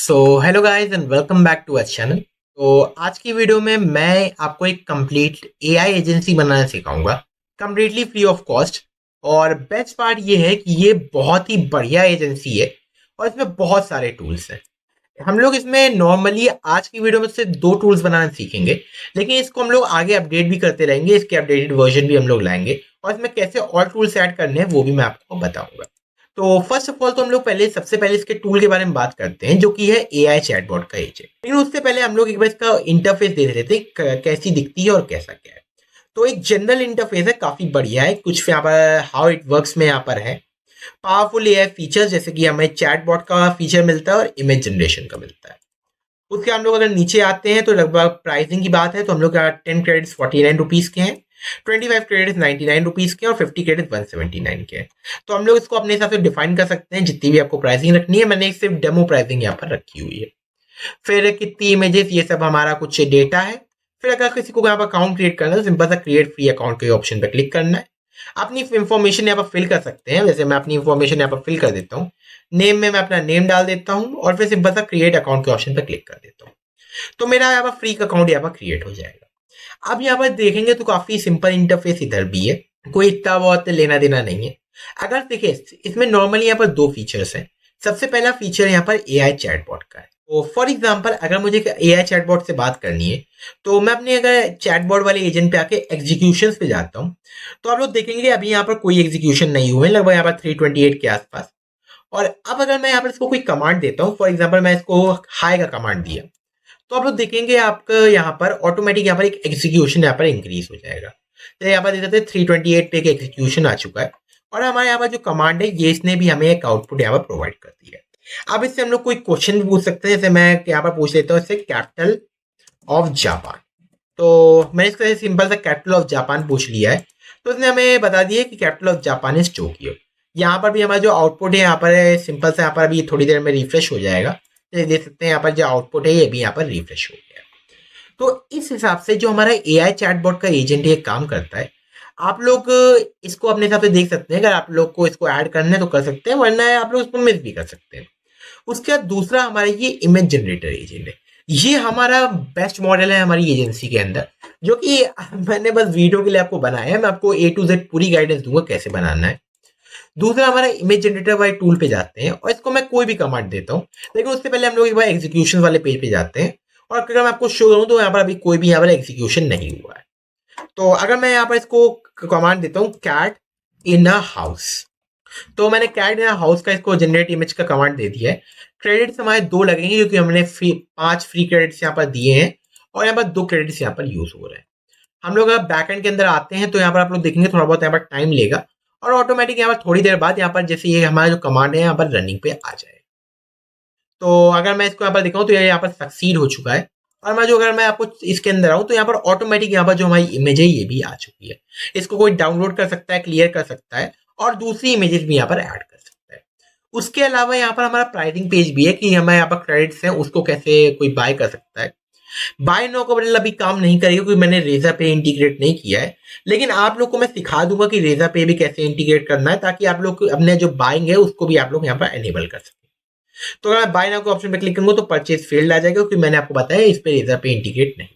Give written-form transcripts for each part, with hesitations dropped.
So hello guys and welcome back to our channel. तो आज की वीडियो में मैं आपको एक कंप्लीट एआई एजेंसी बनाना सिखाऊंगा, कंप्लीटली फ्री ऑफ कॉस्ट। और बेस्ट पार्ट ये है कि ये बहुत ही बढ़िया एजेंसी है और इसमें बहुत सारे टूल्स हैं। हम लोग इसमें नॉर्मली आज की वीडियो में से दो टूल्स बनाना सीखेंगे, लेकिन इसको हम लोग आगे अपडेट भी करते रहेंगे, इसके अपडेटेड वर्जन भी हम लोग लाएंगे और इसमें कैसे और टूल्स ऐड करने हैं वो भी मैं आपको बताऊंगा। तो फर्स्ट ऑफ ऑल तो हम लोग सबसे पहले इसके टूल के बारे में बात करते हैं, जो कि है एआई चैटबॉट का एजेंट। लेकिन उससे पहले हम लोग एक बार इसका इंटरफेस देख लेते हैं, कैसी दिखती है और कैसा क्या है। तो एक जनरल इंटरफेस है, काफी बढ़िया है। कुछ यहाँ पर हाउ इट वर्क्स में यहाँ पर है पावरफुल एआई फीचर्स, जैसे कि हमें चैटबॉट का फीचर मिलता है और इमेज जनरेशन का मिलता है। उसके हम लोग अगर नीचे आते हैं तो लगभग प्राइसिंग की बात है तो हम लोग का 10 क्रेडिट्स 49 रुपीज़ के हैं, 25 क्रेडिट्स 99 रुपीज़ के हैं और 50 क्रेडिट्स 179 के हैं। तो हम लोग इसको अपने हिसाब से डिफाइन कर सकते हैं, जितनी भी आपको प्राइसिंग रखनी है। मैंने सिर्फ डेमो प्राइसिंग यहाँ पर रखी हुई है। फिर कितनी इमेजेस, ये सब हमारा कुछ डेटा है। फिर अगर किसी को यहाँ पर अकाउंट क्रिएट करना है तो सिंपल सा क्रिएट फ्री अकाउंट के ऑप्शन पर क्लिक करना है। अपनी इन्फॉर्मेशन यहाँ पर फिल कर सकते हैं, जैसे मैं अपनी इन्फॉर्मेशन यहाँ पर फिल कर देता हूँ। नेम में मैं अपना नेम डाल देता हूँ और फिर सिंपल सा क्रिएट अकाउंट के ऑप्शन पर क्लिक कर देता हूँ। तो मेरा यहाँ पर फ्री का अकाउंट यहाँ पर क्रिएट हो जाएगा। अब यहाँ पर देखेंगे तो काफी सिंपल इंटरफेस इधर भी है, कोई इतना बहुत लेना देना नहीं है। अगर देखिए इसमें नॉर्मली यहाँ पर दो फीचर्स हैं। सबसे पहला फीचर यहाँ पर एआई चैटबॉट का है। तो फॉर एग्जांपल अगर मुझे एआई चैटबॉट से बात करनी है तो मैं अपने अगर चैटबॉट वाले एजेंट पे आके एग्जीक्यूशंस पे जाता हूँ, तो आप लोग देखेंगे अभी यहाँ पर कोई एग्जीक्यूशन नहीं हुए, लगभग यहाँ पर 328 के आसपास। और अब अगर मैं यहाँ पर इसको कोई कमांड देता हूँ, फॉर एग्जाम्पल मैं इसको हाई का कमांड दिया, तो आप लोग देखेंगे आपका यहाँ पर ऑटोमेटिक यहाँ पर एक एग्जीक्यूशन यहाँ पर इंक्रीज हो जाएगा। तो यहाँ पर देख सकते हैं 328 पे एक एग्जीक्यूशन आ चुका है और हमारे यहाँ पर जो कमांड है ये इसने भी हमें एक आउटपुट यहाँ पर प्रोवाइड कर दिया है। अब इससे हम लोग कोई क्वेश्चन भी पूछ सकते हैं, जैसे मैं यहाँ पर पूछ लेता हूँ इससे कैपिटल ऑफ जापान। तो मैंने इसका सिंपल सा कैपिटल ऑफ जापान पूछ लिया है, तो इसने हमें बता दिया कि capital of Japan is Tokyo. यहाँ पर भी हमारा जो आउटपुट है यहाँ पर सिंपल सा यहाँ पर अभी थोड़ी देर में रिफ्रेश हो जाएगा। देख सकते हैं यहाँ पर जो आउटपुट है ये भी यहाँ पर रिफ्रेश हो गया। तो इस हिसाब से जो हमारा एआई चैटबॉट का एजेंट ये काम करता है। आप लोग इसको अपने हिसाब से देख सकते हैं, अगर आप लोग को इसको ऐड करना है तो कर सकते हैं, वरना आप लोग इसको मिस भी कर सकते हैं। उसके बाद दूसरा हमारा ये इमेज जनरेटर एजेंट है। ये हमारा बेस्ट मॉडल है हमारी एजेंसी के अंदर, जो कि मैंने बस वीडियो के लिए आपको बनाया है। मैं आपको A to Z पूरी गाइडेंस दूंगा कैसे बनाना है। दूसरा हमारा इमेज जनरेटर वाले टूल पे जाते हैं और इसको मैं कोई भी कमांड देता हूँ, लेकिन उससे पहले हम लोग एक बार एग्जीक्यूशन वाले पेज पे जाते हैं। और अगर मैं आपको शो करूँ तो यहाँ पर अभी कोई भी यहाँ पर एग्जीक्यूशन नहीं हुआ है। तो अगर मैं यहाँ पर इसको कमांड देता हूँ कैट इन अ हाउस, तो मैंने कैट इन अ हाउस का इसको जनरेट इमेज का कमांड दे दिया है। क्रेडिट्स हमारे 2 लगेंगे क्योंकि हमने 5 फ्री क्रेडिट्स यहाँ पर दिए हैं और यहाँ पर 2 क्रेडिट्स यहाँ पर यूज हो रहे हैं। हम लोग अगर बैकएंड के अंदर आते हैं तो यहाँ पर आप लोग देखेंगे थोड़ा बहुत यहाँ पर टाइम लेगा और ऑटोमेटिक यहाँ पर थोड़ी देर बाद यहाँ पर जैसे ये हमारा जो कमांड है यहाँ पर रनिंग पे आ जाए। तो अगर मैं इसको यहाँ पर दिखाऊं तो ये यहाँ पर सक्सीड हो चुका है। और मैं जो अगर मैं आपको इसके अंदर आऊँ तो यहाँ पर ऑटोमेटिक यहाँ पर जो हमारी इमेज है ये भी आ चुकी है। इसको कोई डाउनलोड कर सकता है, क्लियर कर सकता है और दूसरी इमेजेस भी यहाँ पर ऐड कर सकता है। उसके अलावा यहाँ पर हमारा प्राइसिंग पेज भी है कि हमें यहाँ पर क्रेडिट्स हैं उसको कैसे कोई बाय कर सकता है। बाय नो का बटन अभी काम नहीं करेगा क्योंकि मैंने रेजा पे इंटीग्रेट नहीं किया है, लेकिन आप लोग को मैं सिखा दूंगा कि रेजा पे भी कैसे इंटीग्रेट करना है, ताकि आप लोग अपने जो बाइंग है उसको भी आप लोग यहाँ पर एनेबल कर सकें। तो अगर मैं बाय नाउ के ऑप्शन पे क्लिक करूंगा तो परचेज फेल्ड आ जाएगा क्योंकि मैंने आपको बताया इस पे रेजा पे इंटीग्रेट नहीं।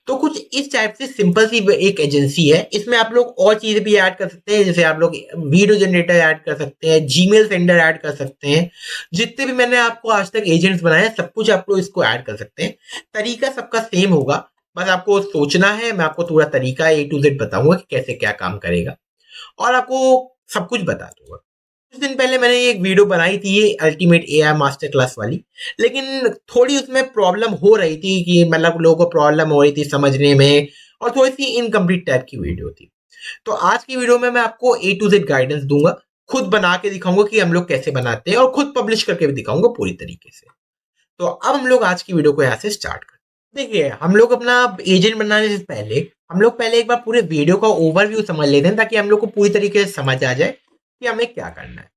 तो कुछ इस टाइप से सिंपल सी एक एजेंसी है। इसमें आप लोग और चीजें भी ऐड कर सकते हैं, जैसे आप लोग वीडियो जनरेटर ऐड कर सकते हैं, जीमेल सेंडर ऐड कर सकते हैं। जितने भी मैंने आपको आज तक एजेंट्स बनाए सब कुछ आप लोग इसको ऐड कर सकते हैं। तरीका सबका सेम होगा, बस आपको सोचना है। मैं आपको पूरा तरीका A to Z बताऊंगा कि कैसे क्या काम करेगा और आपको सब कुछ बता दूंगा। कुछ दिन पहले मैंने एक वीडियो बनाई थी ये अल्टीमेट एआई मास्टर क्लास वाली, लेकिन थोड़ी उसमें प्रॉब्लम हो रही थी कि मतलब लोगों को प्रॉब्लम हो रही थी समझने में और थोड़ी सी इनकम्प्लीट टाइप की वीडियो थी। तो आज की वीडियो में मैं आपको A to Z गाइडेंस दूंगा, खुद बना के दिखाऊंगा कि हम लोग कैसे बनाते हैं और खुद पब्लिश करके भी दिखाऊंगा पूरी तरीके से। तो अब हम लोग आज की वीडियो को यहाँ से स्टार्ट करते हैं। देखिए हम लोग अपना एजेंट बनाने से पहले हम लोग पहले एक बार पूरे वीडियो का ओवरव्यू समझ लेते हैं, ताकि हम लोग को पूरी तरीके से समझ आ जाए कि हमें क्या करना है।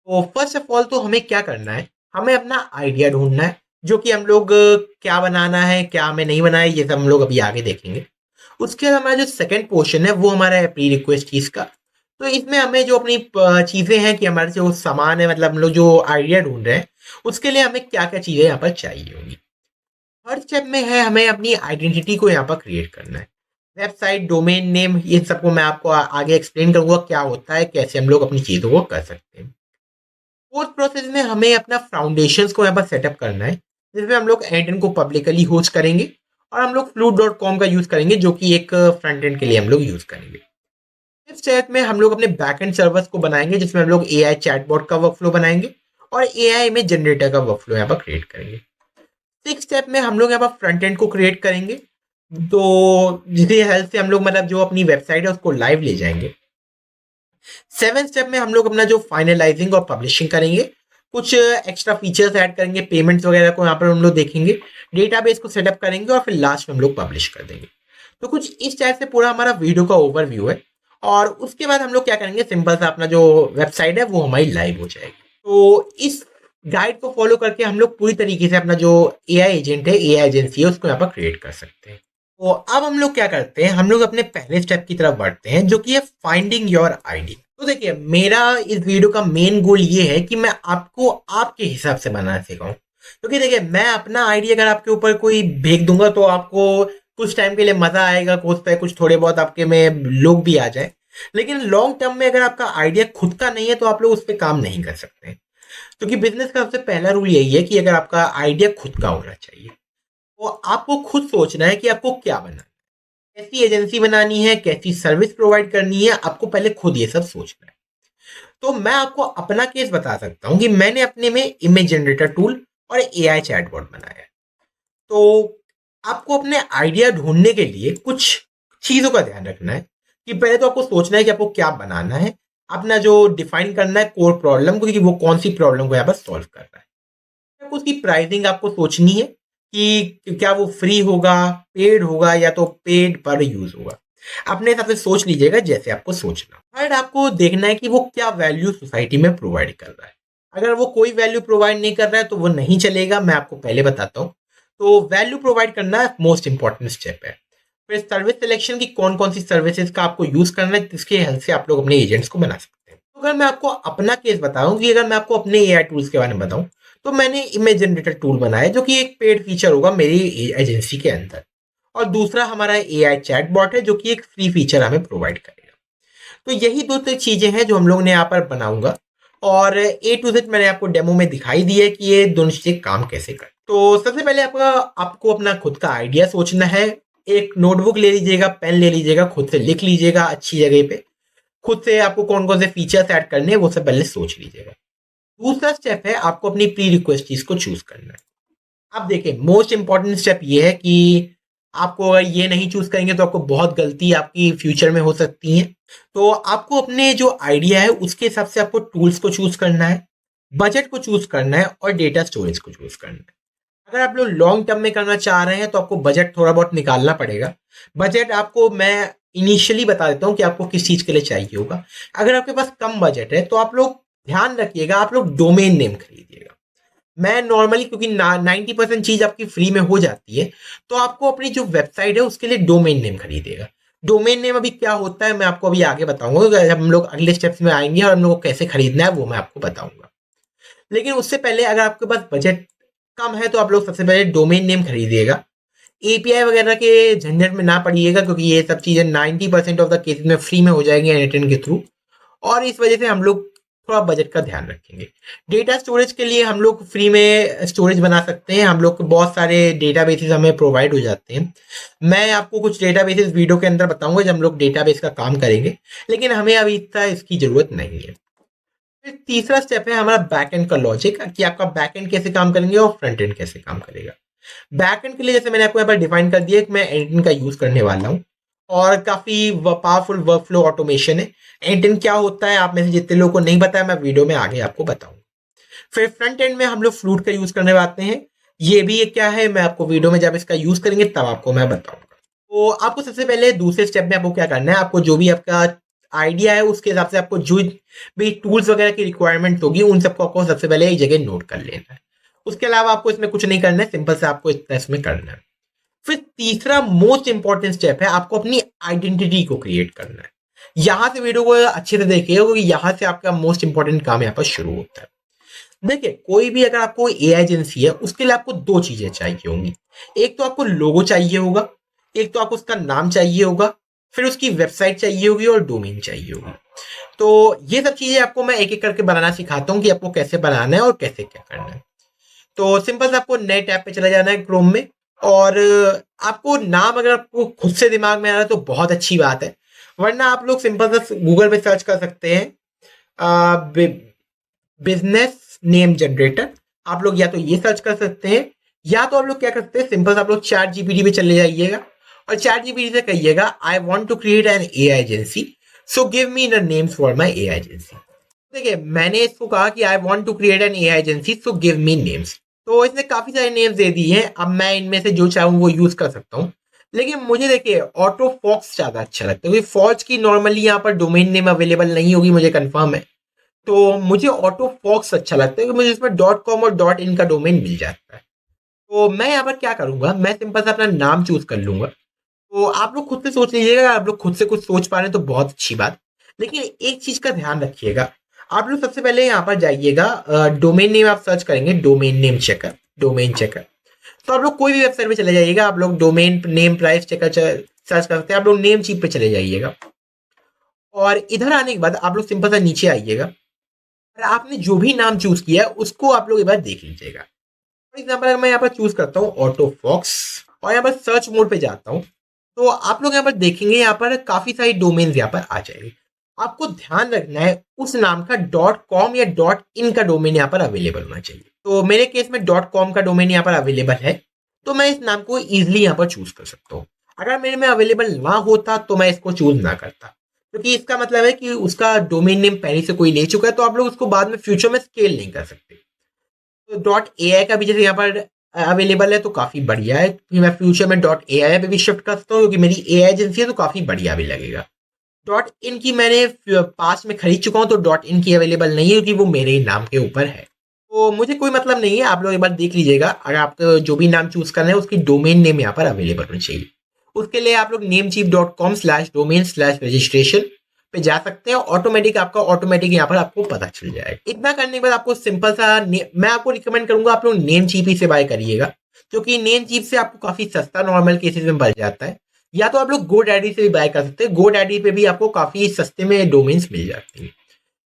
तो फर्स्ट ऑफ ऑल तो हमें क्या करना है, हमें अपना आइडिया ढूंढना है, जो कि हम लोग क्या बनाना है क्या हमें नहीं बनाना है ये सब हम लोग अभी आगे देखेंगे। उसके बाद हमारा जो सेकंड पोर्शन है वो हमारा है प्री रिक्वेस्ट चीज का। तो इसमें हमें जो अपनी चीज़ें हैं कि हमारे जो सामान है, मतलब हम लोग जो आइडिया ढूंढ रहे हैं, उसके लिए हमें क्या क्या चीज़ें यहाँ पर चाहिए होंगी। हर स्टेप में है हमें अपनी आइडेंटिटी को यहाँ पर क्रिएट करना है। वेबसाइट, डोमेन नेम, ये सबको मैं आपको आगे एक्सप्लेन करूंगा क्या होता है, कैसे हम लोग अपनी चीज़ों को कर सकते हैं। फोर्थ प्रोसेस में हमें अपना फाउंडेशंस को यहाँ पर सेटअप करना है, जिसमें हम लोग एंड एंड को पब्लिकली होस्ट करेंगे और हम लोग fluid.com का यूज़ करेंगे, जो कि एक फ्रंट एंड के लिए हम लोग यूज़ करेंगे। इस स्टेप में हम लोग अपने बैकएंड सर्वर्स को बनाएंगे, जिसमें हम लोग एआई चैटबॉट का वर्कफ्लो बनाएंगे और एआई इमेज जनरेटर का वर्कफ्लो यहाँ पर क्रिएट करेंगे। सिक्स स्टेप में हम लोग यहाँ पर फ्रंट एंड को क्रिएट करेंगे, तो जिसकी हेल्प से हम लोग मतलब जो अपनी वेबसाइट है उसको लाइव ले जाएंगे। सेवन स्टेप में हम लोग अपना जो फाइनलाइजिंग और पब्लिशिंग करेंगे, कुछ एक्स्ट्रा फीचर्स ऐड करेंगे, पेमेंट्स वगैरह को यहाँ पर हम लोग देखेंगे, डेटाबेस को सेटअप करेंगे और फिर लास्ट में हम लोग पब्लिश कर देंगे। तो कुछ इस टाइप से पूरा हमारा वीडियो का ओवरव्यू है। और उसके बाद हम लोग क्या करेंगे, सिंपल सा अपना जो वेबसाइट है वो हमारी लाइव हो जाएगी। तो इस गाइड को फॉलो करके हम लोग पूरी तरीके से अपना जो एआई एजेंट है, एआई एजेंसी है, उसको यहाँ पर क्रिएट कर सकते हैं। तो अब हम लोग क्या करते हैं, हम लोग अपने पहले स्टेप की तरफ बढ़ते हैं, जो कि है फाइंडिंग योर आइडिया। तो देखिए, मेरा इस वीडियो का मेन गोल ये है कि मैं आपको आपके हिसाब से बनाना सिखाऊं। क्योंकि देखिए, मैं अपना आइडिया अगर आपके ऊपर कोई भेज दूंगा तो आपको कुछ टाइम के लिए मजा आएगा, कुछ थोड़े बहुत आपके में लोग भी आ जाए, लेकिन लॉन्ग टर्म में अगर आपका आइडिया खुद का नहीं है तो आप लोग उस पर काम नहीं कर सकते। क्योंकि बिजनेस का सबसे पहला रूल यही है कि अगर आपका आइडिया खुद का होना चाहिए, तो आपको खुद सोचना है कि आपको क्या बनाना है, कैसी एजेंसी बनानी है, कैसी सर्विस प्रोवाइड करनी है, आपको पहले खुद ये सब सोचना है। तो मैं आपको अपना केस बता सकता हूँ कि मैंने अपने में इमेज जनरेटर टूल और एआई चैटबॉट बनाया है। तो आपको अपने आइडिया ढूंढने के लिए कुछ चीज़ों का ध्यान रखना है कि पहले तो आपको सोचना है कि आपको क्या बनाना है, अपना जो डिफाइन करना है कोर प्रॉब्लम को, कि वो कौन सी प्रॉब्लम को यहाँ पर सॉल्व कर रहा है। आपको उसकी प्राइसिंग आपको सोचनी है कि क्या वो फ्री होगा, पेड होगा, या तो पेड पर यूज होगा। अपने हिसाब से सोच लीजिएगा जैसे आपको सोचना। थर्ड, आपको देखना है कि वो क्या वैल्यू सोसाइटी में प्रोवाइड कर रहा है। अगर वो कोई वैल्यू प्रोवाइड नहीं कर रहा है तो वो नहीं चलेगा, मैं आपको पहले बताता हूँ। तो वैल्यू प्रोवाइड करना मोस्ट इंपॉर्टेंट स्टेप है। फिर सर्विस सिलेक्शन की कौन कौन सी सर्विसेज का आपको यूज करना है, जिसके हेल्प से आप लोग अपने एजेंट्स को बना सकते हैं। तो अगर मैं आपको अपना केस बताऊं, कि अगर मैं आपको अपने एआई टूल्स के बारे में बताऊं, तो मैंने इमेज जनरेटर टूल बनाया जो कि एक पेड फीचर होगा मेरी एजेंसी के अंदर, और दूसरा हमारा एआई चैट बॉट है जो कि एक फ्री फीचर हमें प्रोवाइड करेगा। तो यही दो चीजें हैं जो हम लोग ने यहाँ पर बनाऊंगा, और ए टू जेड मैंने आपको डेमो में दिखाई दी है कि ये दोनों चीजें काम कैसे कर। तो सबसे पहले आपको अपना खुद का आइडिया सोचना है। एक नोटबुक ले लीजिएगा, पेन ले लीजिएगा, खुद से लिख लीजिएगा अच्छी जगह पे। खुद से आपको कौन कौन से फीचर्स ऐड करने हैं वो सब पहले सोच लीजिएगा। दूसरा स्टेप है आपको अपनी प्री रिक्वेस्ट चीज को चूज करना है। अब देखिए, मोस्ट इंपॉर्टेंट स्टेप ये है कि आपको अगर ये नहीं चूज करेंगे तो आपको बहुत गलती आपकी फ्यूचर में हो सकती है। तो आपको अपने जो आइडिया है उसके हिसाब से आपको टूल्स को चूज करना है, बजट को चूज करना है और डेटा स्टोरेज को चूज करना है। अगर आप लोग लॉन्ग टर्म में करना चाह रहे हैं तो आपको बजट थोड़ा बहुत निकालना पड़ेगा। बजट आपको मैं इनिशियली बता देता हूँ कि आपको किस चीज के लिए चाहिए होगा। अगर आपके पास कम बजट है तो आप लोग ध्यान रखिएगा, आप लोग डोमेन नेम खरीदिएगा। मैं नॉर्मली, क्योंकि 90% चीज आपकी फ्री में हो जाती है, तो आपको अपनी जो वेबसाइट है उसके लिए डोमेन नेम खरीदिएगा। डोमेन नेम अभी क्या होता है मैं आपको अभी आगे बताऊंगा, जब हम लोग अगले स्टेप्स में आएंगे और हम लोग को कैसे खरीदना है वो मैं आपको बताऊंगा। लेकिन उससे पहले अगर आपके पास बजट कम है तो आप लोग सबसे पहले डोमेन नेम खरीदिएगा। एपीआई वगैरह के झंझट में ना पड़िएगा, क्योंकि ये सब चीज़ें 90% ऑफ द केसेस में फ्री में हो जाएंगी एनएटएन के थ्रू, और इस वजह से हम लोग थोड़ा बजट का ध्यान रखेंगे। डेटा स्टोरेज के लिए हम लोग फ्री में स्टोरेज बना सकते हैं, हम लोग को बहुत सारे डेटाबेसेस हमें प्रोवाइड हो जाते हैं। मैं आपको कुछ डेटाबेसेस वीडियो के अंदर बताऊंगा जब हम लोग डेटाबेस का काम करेंगे, लेकिन हमें अभी इतना इसकी ज़रूरत नहीं है। फिर तीसरा स्टेप है हमारा बैक एंड का लॉजिक, कि आपका बैक एंड कैसे काम करेंगे और फ्रंट एंड कैसे काम करेगा। बैक एंड के लिए जैसे मैंने आपको यहाँ पर डिफाइन कर दिया कि मैं एंटिन का यूज करने वाला हूँ, और काफी पावरफुल वर्कफ्लो ऑटोमेशन है। एंटिन क्या होता है आप में से जितने लोगों को नहीं पता है, मैं वीडियो में आगे आपको बताऊंगा। फिर फ्रंट एंड में हम लोग फ्लूट का यूज करने आते हैं। ये भी क्या है मैं आपको वीडियो में जब इसका यूज करेंगे तब आपको मैं बताऊंगा। तो आपको सबसे पहले दूसरे स्टेप में आपको क्या करना है, आपको जो भी आपका आइडिया है उसके हिसाब से आपको जो भी टूल्स वगैरह की रिक्वायरमेंट होगी उन सबको आपको सबसे पहले एक जगह नोट कर लेना है। उसके अलावा आपको इसमें कुछ नहीं करना है, सिंपल से आपको इतना इसमें करना है। फिर तीसरा मोस्ट इंपॉर्टेंट स्टेप है आपको अपनी आइडेंटिटी को क्रिएट करना है। यहाँ से वीडियो को अच्छे से देखिए, क्योंकि यहाँ से आपका मोस्ट इंपॉर्टेंट काम यहाँ पर शुरू होता है। देखिए, कोई भी अगर आपको एआई एजेंसी है, उसके लिए आपको दो चीजें चाहिए होंगी। एक तो आपको लोगो चाहिए होगा, एक तो आपको उसका नाम चाहिए होगा, फिर उसकी वेबसाइट चाहिए होगी और डोमेन चाहिए होगी। तो ये सब चीजें आपको मैं एक एक करके बनाना सिखाता हूँ कि आपको कैसे बनाना है और कैसे क्या करना है। तो सिंपल से आपको नए टैब पे चला जाना है क्रोम में, और आपको नाम अगर आपको खुद से दिमाग में आ रहा है तो बहुत अच्छी बात है, वरना आप लोग सिंपल से गूगल पे सर्च कर सकते हैं बिजनेस नेम जनरेटर। आप लोग या तो ये सर्च कर सकते हैं, या तो आप लोग क्या करते हैं, सिंपल आप लोग चैट जीपीटी पे चले जाइएगा और चैट जीपीटी से कहिएगा I want to create an AI agency, so give me the names for my AI agency. देखिए, मैंने इसको कहा कि I want to create an AI agency, so give me names. तो इसने काफी सारे नेम्स दे दिए हैं। अब मैं इनमें से जो चाहूँ वो यूज कर सकता हूँ, लेकिन मुझे देखिए ऑटो फॉक्स ज्यादा अच्छा लगता है, क्योंकि फॉक्स की नॉर्मली यहाँ पर डोमेन नेम अवेलेबल नहीं होगी, मुझे कंफर्म है। तो मुझे ऑटो फॉक्स अच्छा लगता है कि मुझे इसमें डॉट कॉम और डॉट इन का डोमेन मिल जाता है। तो मैं यहाँ पर क्या करूंगा, मैं सिंपल सा अपना नाम चूज कर लूंगा। तो आप लोग खुद से सोच लीजिएगा, आप लोग खुद से कुछ सोच पा रहे हैं तो बहुत अच्छी बात, लेकिन एक चीज का ध्यान रखिएगा। आप लोग सबसे पहले यहाँ पर जाइएगा, डोमेन नेम आप सर्च करेंगे, domain name checker, domain checker. तो आप लोग कोई भी वेबसाइट पे चले जाइएगा, आप लोग domain name price checker search कर सकते हैं, आप लोग नेम चीप पे चले जाइएगा। और इधर आने के बाद आप लोग सिंपल सा नीचे आइएगा, और आपने जो भी नाम चूज किया है उसको आप लोग एक बार देख लीजिएगा। फॉर एग्जाम्पल अगर मैं यहाँ पर चूज करता हूँ ऑटो फॉक्स और यहाँ पर सर्च मोड पे जाता हूँ, तो आप लोग यहाँ पर देखेंगे यहाँ पर काफी सारी डोमेन्स यहाँ पर आ जाएंगे। आपको ध्यान रखना है उस नाम का डॉट कॉम या डॉट इन का डोमेन यहाँ पर अवेलेबल होना चाहिए। तो मेरे केस में डॉट कॉम का डोमेन यहाँ पर अवेलेबल है, तो मैं इस नाम को इजिली यहाँ पर चूज कर सकता हूँ। अगर मेरे में अवेलेबल ना होता तो मैं इसको चूज ना करता, क्योंकि इसका मतलब है कि उसका डोमेन नेम पहले से कोई ले चुका है, तो आप लोग उसको बाद में फ्यूचर में स्केल नहीं कर सकते। तो डॉट ए आई का भी जैसे यहाँ पर अवेलेबल है तो काफी बढ़िया है, कि मैं फ्यूचर में डॉट ए आई पे भी शिफ्ट कर सकता हूँ, क्योंकि मेरी ए आई एजेंसी है तो काफी बढ़िया भी लगेगा। डॉट इन की मैंने पास में खरीद चुका हूँ, तो डॉट इन की अवेलेबल नहीं है, क्योंकि वो मेरे ही नाम के ऊपर है। तो मुझे कोई मतलब नहीं है, आप लोग एक बार देख लीजिएगा, अगर आपको जो भी नाम चूज करना है उसकी डोमेन नेम यहाँ पर अवेलेबल होनी चाहिए। उसके लिए आप लोग namecheap.com/domain/registration पे जा सकते हैं, ऑटोमेटिक आपका ऑटोमेटिक यहाँ पर आपको पता चल जाएगा। इतना करने के बाद आपको सिंपल सा मैं आपको रिकमेंड करूंगा आप लोग नेम चीप ही से बाय करिएगा, क्योंकि नेम चीप से आपको काफी सस्ता नॉर्मल केसेस में पड़ जाता है। या तो आप लोग गो डैडी से भी बाय कर सकते हैं, गो डैडी पे भी आपको काफी सस्ते में डोमेन्स मिल जाती हैं।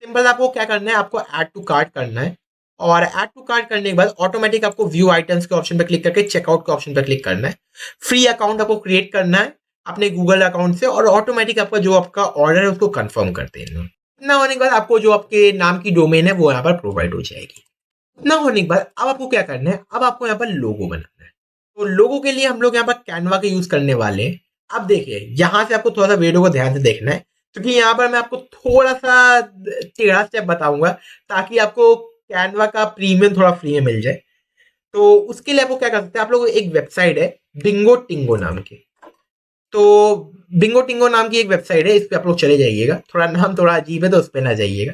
सिंपल आपको क्या करना है, आपको ऐड टू कार्ट करना है, और ऐड टू कार्ट करने के बाद ऑटोमेटिक आपको व्यू आइटम्स के ऑप्शन पर क्लिक करके चेकआउट के ऑप्शन पर क्लिक करना है। फ्री अकाउंट आपको क्रिएट करना है अपने गूगल अकाउंट से, और ऑटोमेटिक आपका जो आपका ऑर्डर है उसको कंफर्म कर देना। इतना होने के बाद आपको जो आपके नाम की डोमेन है वो यहाँ पर प्रोवाइड हो जाएगी। इतना होने के बाद अब आपको क्या करना है, अब आपको यहाँ पर लोगो बनाना है। तो लोगो के लिए हम लोग यहाँ पर कैनवा का यूज करने वाले हैं। अब देखिए, यहाँ से आपको थोड़ा सा वीडियो को ध्यान से देखना है, क्योंकि यहाँ पर मैं आपको थोड़ा सा टेढ़ा स्टेप बताऊंगा, ताकि आपको कैनवा का प्रीमियम थोड़ा फ्री में मिल जाए। तो उसके लिए आपको क्या कर सकते हैं, आप लोग एक वेबसाइट है बिंगो टिंगो नाम की। तो बिंगो टिंगो नाम की एक वेबसाइट है, इस पे आप लोग चले जाइएगा। थोड़ा नाम थोड़ा अजीब है तो उस पर ना जाइएगा।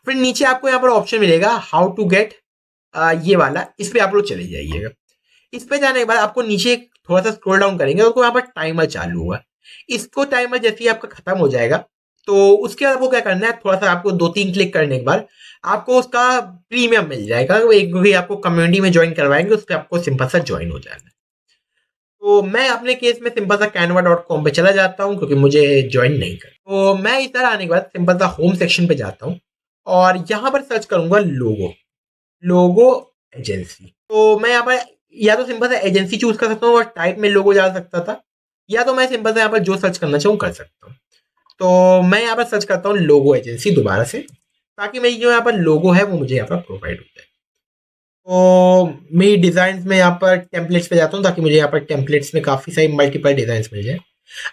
फिर नीचे आपको यहाँ पर ऑप्शन मिलेगा हाउ टू गेट, ये वाला, इस पे आप लोग चले जाइएगा। इस पे जाने के बाद आपको नीचे थोड़ा सा स्क्रॉल डाउन करेंगे तो यहाँ पर टाइमर चालू होगा। इसको टाइमर जैसे ही आपका खत्म हो जाएगा, तो उसके बाद आपको क्या करना है, थोड़ा सा आपको 2-3 क्लिक करने के बाद आपको उसका प्रीमियम मिल जाएगा। एक भी आपको कम्युनिटी में ज्वाइन करवाएंगे, उसके आपको सिंपल सा ज्वाइन हो जाना है। तो मैं अपने केस में सिंपल सा canva.com पे चला जाता हूँ, क्योंकि मुझे ज्वाइन नहीं कर। तो मैं इधर आने के बाद सिंपल सा होम सेक्शन पे जाता हूँ, और यहाँ पर सर्च करूंगा लोगो, लोगो एजेंसी। तो मैं यहाँ पर या तो सिंपल सा एजेंसी चूज कर सकता हूँ और टाइप में लोगो जा सकता था, या तो मैं सिंपल से यहाँ पर जो सर्च करना चाहूँ कर सकता हूँ। तो मैं यहाँ पर सर्च करता हूँ लोगो एजेंसी दोबारा से, ताकि मेरी जो यहाँ पर लोगो है वो मुझे यहाँ पर प्रोवाइड हो जाए। तो मेरी डिजाइन में यहाँ पर टेम्पलेट्स पे जाता हूँ, ताकि मुझे यहाँ पर टेम्पलेट्स में काफी सारी मल्टीपल डिजाइन मिल जाए।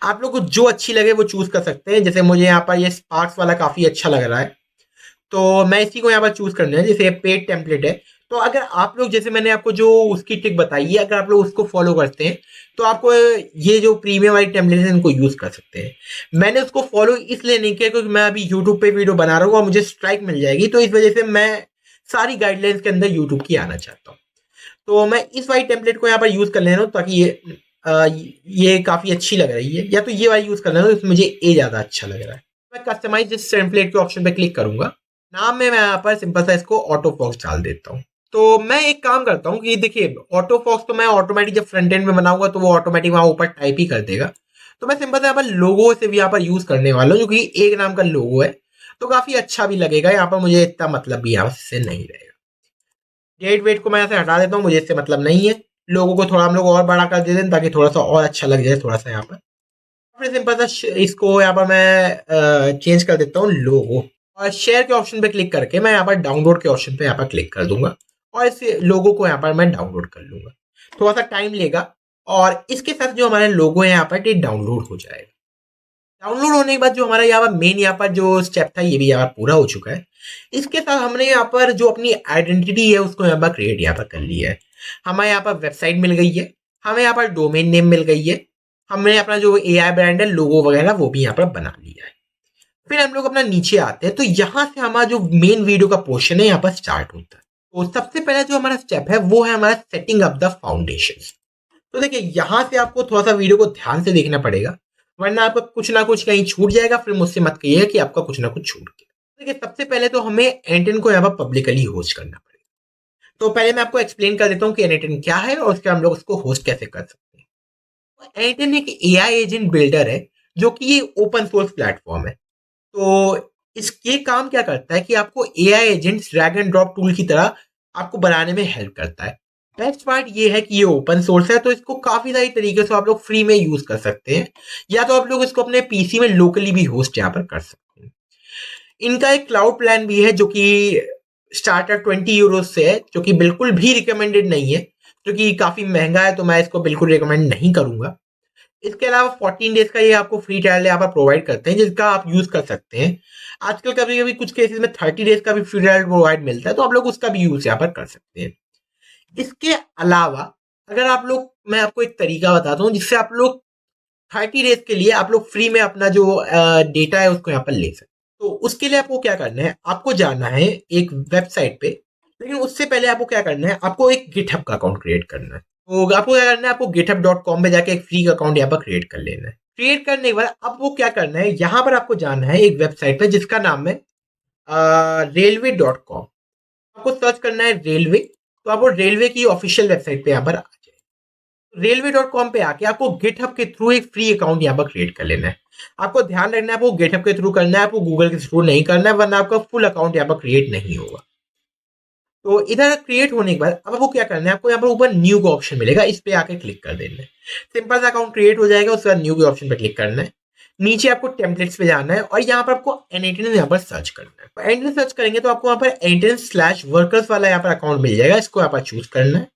आप लोग को जो अच्छी लगे वो चूज कर सकते हैं। जैसे मुझे यहाँ पर ये स्पार्क्स वाला काफी अच्छा लग रहा है, तो मैं इसी को यहाँ पर चूज करना है। जैसे पेड टेम्पलेट है, तो अगर आप लोग, जैसे मैंने आपको जो उसकी ट्रिक बताई है, अगर आप लोग उसको फॉलो करते हैं तो आपको ये जो प्रीमियम वाली टेम्पलेट है इनको यूज कर सकते हैं। मैंने उसको फॉलो इसलिए नहीं किया क्योंकि मैं अभी यूट्यूब पे वीडियो बना रहा हूँ और मुझे स्ट्राइक मिल जाएगी, तो इस वजह से मैं सारी गाइडलाइंस के अंदर यूट्यूब की आना चाहता हूँ। तो मैं इस वाली टेम्पलेट को यहाँ पर यूज कर ले रहा हूँ, ताकि ये काफी अच्छी लग रही है। या तो ये वाली यूज कर लेना, तो मुझे ए ज्यादा अच्छा लग रहा है। मैं कस्टमाइज दिस टेम्पलेट के ऑप्शन पे क्लिक करूंगा। नाम में मैं यहाँ पर सिंपल सा इसको ऑटो फॉक्स डाल देता हूँ। तो मैं एक काम करता हूँ कि देखिए ऑटो फॉक्स तो मैं ऑटोमेटिक जब फ्रंट एंड में बनाऊंगा तो वो ऑटोमेटिक वहां ऊपर टाइप ही कर देगा। तो मैं सिंपल से यहाँ पर लोगो से भी यहाँ पर यूज करने वाला हूँ, जो कि एक नाम का लोगो है, तो काफी अच्छा भी लगेगा। यहाँ पर मुझे इतना मतलब भी यहाँ से नहीं रहेगा। डेट वेट को मैं यहाँ से हटा देता हूँ, मुझे इससे मतलब नहीं है। लोगों को थोड़ा हम लोग और बड़ा कर देते हैं ताकि थोड़ा सा और अच्छा लग जाए थोड़ा सा यहाँ पर। फिर सिंपल सा इसको यहाँ पर मैं चेंज कर देता हूँ लोगो, और शेयर के ऑप्शन पे क्लिक करके मैं यहाँ पर डाउनलोड के ऑप्शन पे यहाँ पर क्लिक कर दूंगा और इस लोगो को यहाँ पर मैं डाउनलोड कर लूंगा। थोड़ा सा टाइम लेगा और इसके साथ जो हमारे लोगो है यहाँ पर ये डाउनलोड हो जाएगा। डाउनलोड होने के बाद जो हमारा यहाँ पर मेन यहाँ पर जो स्टेप था ये भी यहाँ पर पूरा हो चुका है। इसके साथ हमने यहाँ पर जो अपनी आइडेंटिटी है उसको यहाँ पर क्रिएट यहाँ पर कर लिया है। हमें यहाँ पर वेबसाइट मिल गई है, हमें यहाँ पर डोमेन नेम मिल गई है, हमने अपना जो एआई ब्रांड है लोगो वगैरह वो भी यहाँ पर बना लिया है। फिर हम लोग अपना नीचे आते हैं तो यहाँ से हमारा जो मेन वीडियो का पोर्शन है यहाँ पर स्टार्ट होता है। तो सबसे पहला जो हमारा स्टेप है वो है हमारा सेटिंग अप द फाउंडेशन। तो देखिए यहाँ से आपको थोड़ा सा वीडियो को ध्यान से देखना पड़ेगा, वरना आपका कुछ ना कुछ कहीं छूट जाएगा। फिर मुझसे मत कहिएगा कि आपका कुछ ना कुछ छूट गया। देखिए सबसे पहले तो हमें एंटेन को यहाँ पर पब्लिकली होस्ट करना पड़ेगा। तो पहले मैं आपको एक्सप्लेन कर देता हूँ कि एंटेन क्या है और उसके हम लोग उसको होस्ट कैसे कर सकते हैं। एंटेन एक एआई एजेंट बिल्डर है जो कि ये ओपन सोर्स प्लेटफॉर्म है। तो इसके काम क्या करता है कि आपको AI agent drag and drop tool की तरह आपको बनाने में हेल्प करता है। बेस्ट पार्ट ये है कि ये ओपन सोर्स है, तो इसको काफी सारी तरीके से आप लोग फ्री में यूज कर सकते हैं, या तो आप लोग इसको अपने पीसी में लोकली भी होस्ट यहाँ पर कर सकते हैं। इनका एक क्लाउड प्लान भी है जो कि स्टार्टर 20 यूरो से है, जो कि बिल्कुल भी रिकमेंडेड नहीं है, जो कि काफी महंगा है, तो मैं इसको बिल्कुल रिकमेंड नहीं करूंगा। इसके अलावा 14 डेज का ये आपको फ्री ट्रायल यहाँ पर प्रोवाइड करते हैं जिसका आप यूज कर सकते हैं। आजकल कभी कभी कुछ केसेस में 30 डेज का भी फ्री ट्रायल प्रोवाइड मिलता है, तो आप लोग उसका भी यूज यहाँ पर कर सकते हैं। इसके अलावा अगर आप लोग, मैं आपको एक तरीका बताता हूँ जिससे आप लोग 30 डेज के लिए आप लोग फ्री में अपना जो डेटा है उसको यहाँ पर ले सकते हैं। तो उसके लिए आपको क्या करना है, आपको जाना है एक वेबसाइट पे, लेकिन उससे पहले आपको क्या करना है, आपको एक गिटहब का अकाउंट क्रिएट करना है। तो आपको क्या करना है, आपको github.com पे जाके एक फ्री अकाउंट यहाँ पर क्रिएट कर लेना है। क्रिएट करने के बाद अब वो क्या करना है, यहाँ पर आपको जाना है एक वेबसाइट पे जिसका नाम है railway.com। आपको सर्च करना है रेलवे, तो आपको रेलवे की ऑफिशियल वेबसाइट पे यहाँ पर आ जाए। railway.com पे आके आपको गिटहब के थ्रू एक फ्री अकाउंट यहाँ पर क्रिएट कर लेना है। आपको ध्यान रखना है आपको गिटहब के थ्रू करना है, आपको गूगल के थ्रू नहीं करना है, वरना आपका फुल अकाउंट यहाँ पर क्रिएट नहीं होगा। तो इधर क्रिएट होने के बाद अब आपको क्या करना है, आपको यहाँ पर ऊपर न्यू का ऑप्शन मिलेगा, इस पे आके क्लिक कर देना है। सिंपल सा अकाउंट क्रिएट हो जाएगा, उसके बाद न्यू के ऑप्शन पे क्लिक करना है। नीचे आपको टेम्पलेट्स पे जाना है और यहाँ पर आपको एंटेन यहाँ पर सर्च करना है। एंटेन सर्च करेंगे तो आपको यहाँ पर एंटेन/वर्कर्स वाला यहाँ पर अकाउंट मिल जाएगा, इसको यहाँ पर चूज करना है।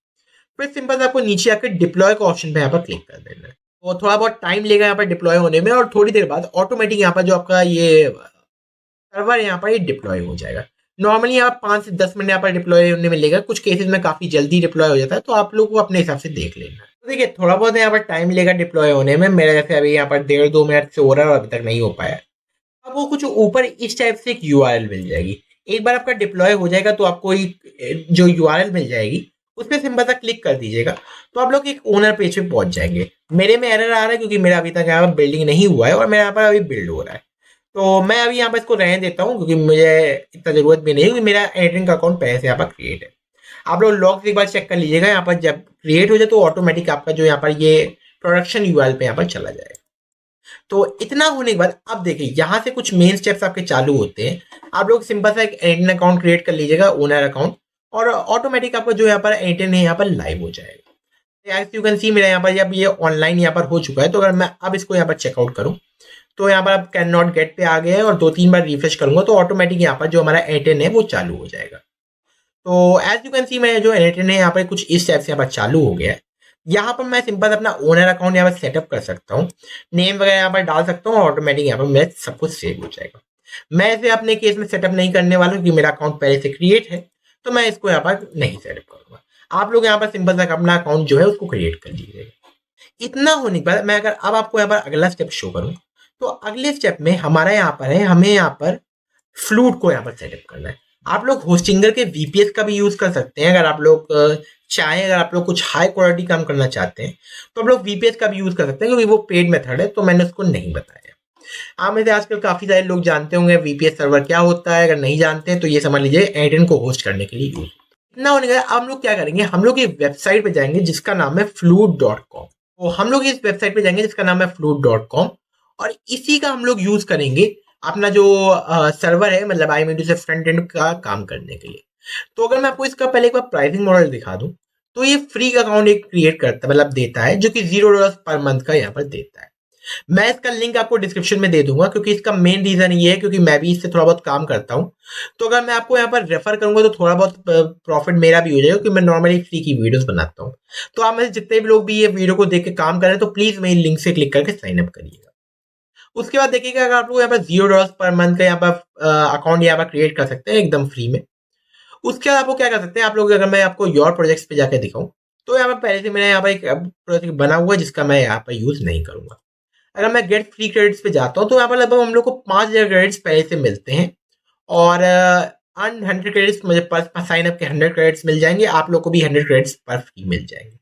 फिर सिंपल से आपको नीचे आकर डिप्लॉय का ऑप्शन पे यहाँ पर क्लिक कर देना है। तो थोड़ा बहुत टाइम लेगा यहाँ पर डिप्लॉय होने में, और थोड़ी देर बाद ऑटोमेटिक यहाँ पर जो आपका ये सर्वर यहाँ पर ये डिप्लॉय हो जाएगा। नॉर्मली आप 5 से 10 मिनट यहाँ पर डिप्लॉय होने में लेगा, कुछ केसेस में काफी जल्दी डिप्लॉय हो जाता है, तो आप लोग को अपने हिसाब से देख लेना। तो देखिए थोड़ा बहुत यहाँ पर टाइम लेगा डिप्लॉय होने में, मेरा जैसे अभी यहाँ पर 1.5-2 मिनट से हो रहा है और अभी तक नहीं हो पाया। अब वो कुछ ऊपर इस टाइप से एक यूआरएल मिल जाएगी। एक बार आपका डिप्लॉय हो जाएगा तो आपको एक जो यूआरएल मिल जाएगी उस पर सिंपल सा क्लिक कर दीजिएगा, तो आप लोग एक ओनर पेज पे पहुंच जाएंगे। मेरे में एरर आ रहा है क्योंकि मेरा अभी तक यहाँ पर बिल्डिंग नहीं हुआ है और मेरा यहाँ पर अभी बिल्ड हो रहा है, तो मैं अभी यहाँ पर इसको रहने देता हूँ क्योंकि मुझे इतना जरूरत भी नहीं है, क्योंकि मेरा एंटेन का अकाउंट पहले से यहाँ पर क्रिएट है। आप लोग लॉग एक बार चेक कर लीजिएगा, यहाँ पर जब क्रिएट हो जाए तो ऑटोमेटिक आपका जो यहाँ पर ये प्रोडक्शन यूआरएल पे यहाँ पर चला जाएगा। तो इतना होने के बाद अब देखिए यहाँ से कुछ मेन स्टेप्स आपके चालू होते हैं। आप लोग सिंपल सा एक एंटेन अकाउंट क्रिएट कर लीजिएगा, ओनर अकाउंट, और ऑटोमेटिक आपका जो यहाँ पर एंटेन है यहाँ पर लाइव हो जाएगा। एज यू कैन सी मेरा यहाँ पर जब ये ऑनलाइन यहाँ पर हो चुका है, तो अगर मैं अब इसको यहाँ पर चेकआउट करूँ तो यहाँ पर आप कैन नॉट गेट पे आ गए हैं, और 2-3 बार रिफ्रेश करूंगा तो ऑटोमेटिक यहाँ पर जो हमारा एंटेन है वो चालू हो जाएगा। तो एज यू कैन सी मेरा जो एंटेन है यहाँ पर कुछ इस टाइप से यहाँ पर चालू हो गया है। यहाँ पर मैं सिंपल अपना ओनर अकाउंट यहाँ पर सेटअप कर सकता हूँ, नेम वगैरह यहाँ पर डाल सकता हूँ, ऑटोमेटिक यहाँ पर मेरा सब कुछ सेव हो जाएगा। मैं इसे अपने केस में सेटअप नहीं करने वाला क्योंकि मेरा अकाउंट पहले से क्रिएट है, तो मैं इसको यहाँ पर नहीं सेटअप करूंगा। आप लोग यहाँ पर सिंपल सा अपना अकाउंट जो है उसको क्रिएट कर लीजिएगा। इतना होने के बाद मैं अगर अब आपको यहाँ पर अगला स्टेप शो करूँ, तो अगले स्टेप में हमारा यहाँ पर है, हमें यहाँ पर फ्लूट को यहाँ पर सेटअप करना है। आप लोग होस्टिंगर के वीपीएस का भी यूज कर सकते हैं अगर आप लोग चाहें, अगर आप लोग कुछ हाई क्वालिटी काम करना चाहते हैं तो आप लोग वीपीएस का भी यूज कर सकते हैं, क्योंकि वो पेड मेथड है, तो मैंने उसको नहीं बताया। आप में से आजकल काफ़ी सारे लोग जानते होंगे वीपीएस सर्वर क्या होता है। अगर नहीं जानते हैं तो ये समझ लीजिए एयरटेल को होस्ट करने के लिए यूज। इतना होने का हम लोग क्या करेंगे, हम लोग एक वेबसाइट पे जाएंगे जिसका नाम है flute.com। तो हम लोग इस वेबसाइट पे जाएंगे जिसका नाम है flute.com और इसी का हम लोग यूज करेंगे अपना जो सर्वर है, मतलब आई मीन टू से फ्रंट एंड का काम करने के लिए। तो अगर मैं आपको इसका पहले एक बार प्राइसिंग मॉडल दिखा दूं तो ये फ्री का अकाउंट एक क्रिएट करता है, मतलब देता है, जो कि $0 पर मंथ का यहाँ पर देता है। मैं इसका लिंक आपको डिस्क्रिप्शन में दे दूंगा क्योंकि इसका मेन रीजन ये है क्योंकि मैं भी इससे थोड़ा बहुत काम करता हूँ। तो अगर मैं आपको यहाँ पर रेफर करूंगा तो थोड़ा बहुत प्रॉफिट मेरा भी हो जाएगा क्योंकि मैं नॉर्मली फ्री की वीडियोस बनाता हूँ। तो आप में से जितने भी लोग भी ये वीडियो को देख के काम करें तो प्लीज मेरी लिंक से क्लिक करके साइन अप करिएगा। उसके बाद देखिएगा अगर आप लोग यहाँ पर $0 पर मंथ का यहाँ पर अकाउंट यहाँ पर क्रिएट कर सकते हैं एकदम फ्री में। उसके बाद आपको क्या कर सकते हैं, आप लोग अगर मैं आपको योर प्रोजेक्ट्स पे जाके दिखाऊं तो यहाँ पर पहले से मेरा यहाँ पर एक प्रोजेक्ट बना हुआ है जिसका मैं यहाँ पर यूज नहीं करूंगा। अगर मैं गेट फ्री क्रेडिट्स पे जाता हूँ तो यहाँ पर लगभग हम लोग को 5,000 क्रेडिट्स पहले से मिलते हैं और अन 100 क्रेडिट्स मुझे पर साइन अप के 100 क्रेडिट्स मिल जाएंगे। आप लोग को भी 100 क्रेडिट्स पर फ्री मिल जाएंगे।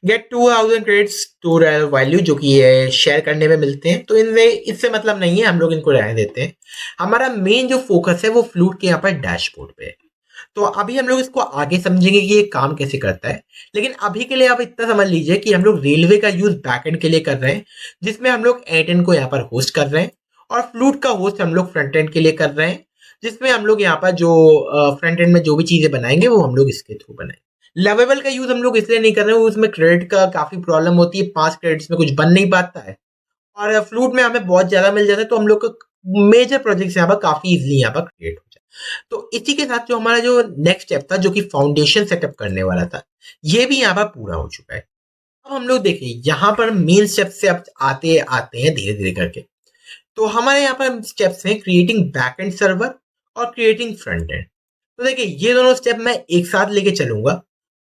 गेट 2000 क्रेडिट्स टू वैल्यू जो कि ये शेयर करने में मिलते हैं, तो इनसे इससे मतलब नहीं है, हम लोग इनको रहने देते हैं। हमारा मेन जो फोकस है वो फ्लूट के यहाँ पर डैशबोर्ड पे है। तो अभी हम लोग इसको आगे समझेंगे कि ये काम कैसे करता है, लेकिन अभी के लिए आप इतना समझ लीजिए कि हम लोग रेलवे का यूज बैकएंड के लिए कर रहे हैं जिसमें हम लोग एयरटेल को यहाँ पर होस्ट कर रहे हैं और फ्लूट का होस्ट हम लोग फ्रंट एंड के लिए कर रहे हैं जिसमें हम लोग यहाँ पर जो फ्रंट एंड में जो भी चीजें बनाएंगे वो हम लोग इसके थ्रू बनाएंगे। लवेबल का यूज हम लोग इसलिए नहीं कर रहे हैं, उसमें क्रेडिट का काफी प्रॉब्लम होती है, 5 क्रेडिट्स में कुछ बन नहीं पाता है और फ्लूट में हमें बहुत ज्यादा मिल जाता है तो हम लोग का मेजर प्रोजेक्ट यहाँ पर काफी इजिली यहाँ पर क्रिएट हो जाए। तो इसी के साथ जो हमारा जो नेक्स्ट स्टेप था जो कि फाउंडेशन सेटअप करने वाला था ये भी यहाँ पर पूरा हो चुका है। अब हम लोग देखिए यहाँ पर मेन स्टेप से अब आते आते हैं धीरे धीरे करके। तो हमारे यहाँ पर स्टेप्स हैं क्रिएटिंग बैकएंड सर्वर और क्रिएटिंग फ्रंट एंड। तो देखिए ये दोनों स्टेप मैं एक साथ लेके चलूंगा।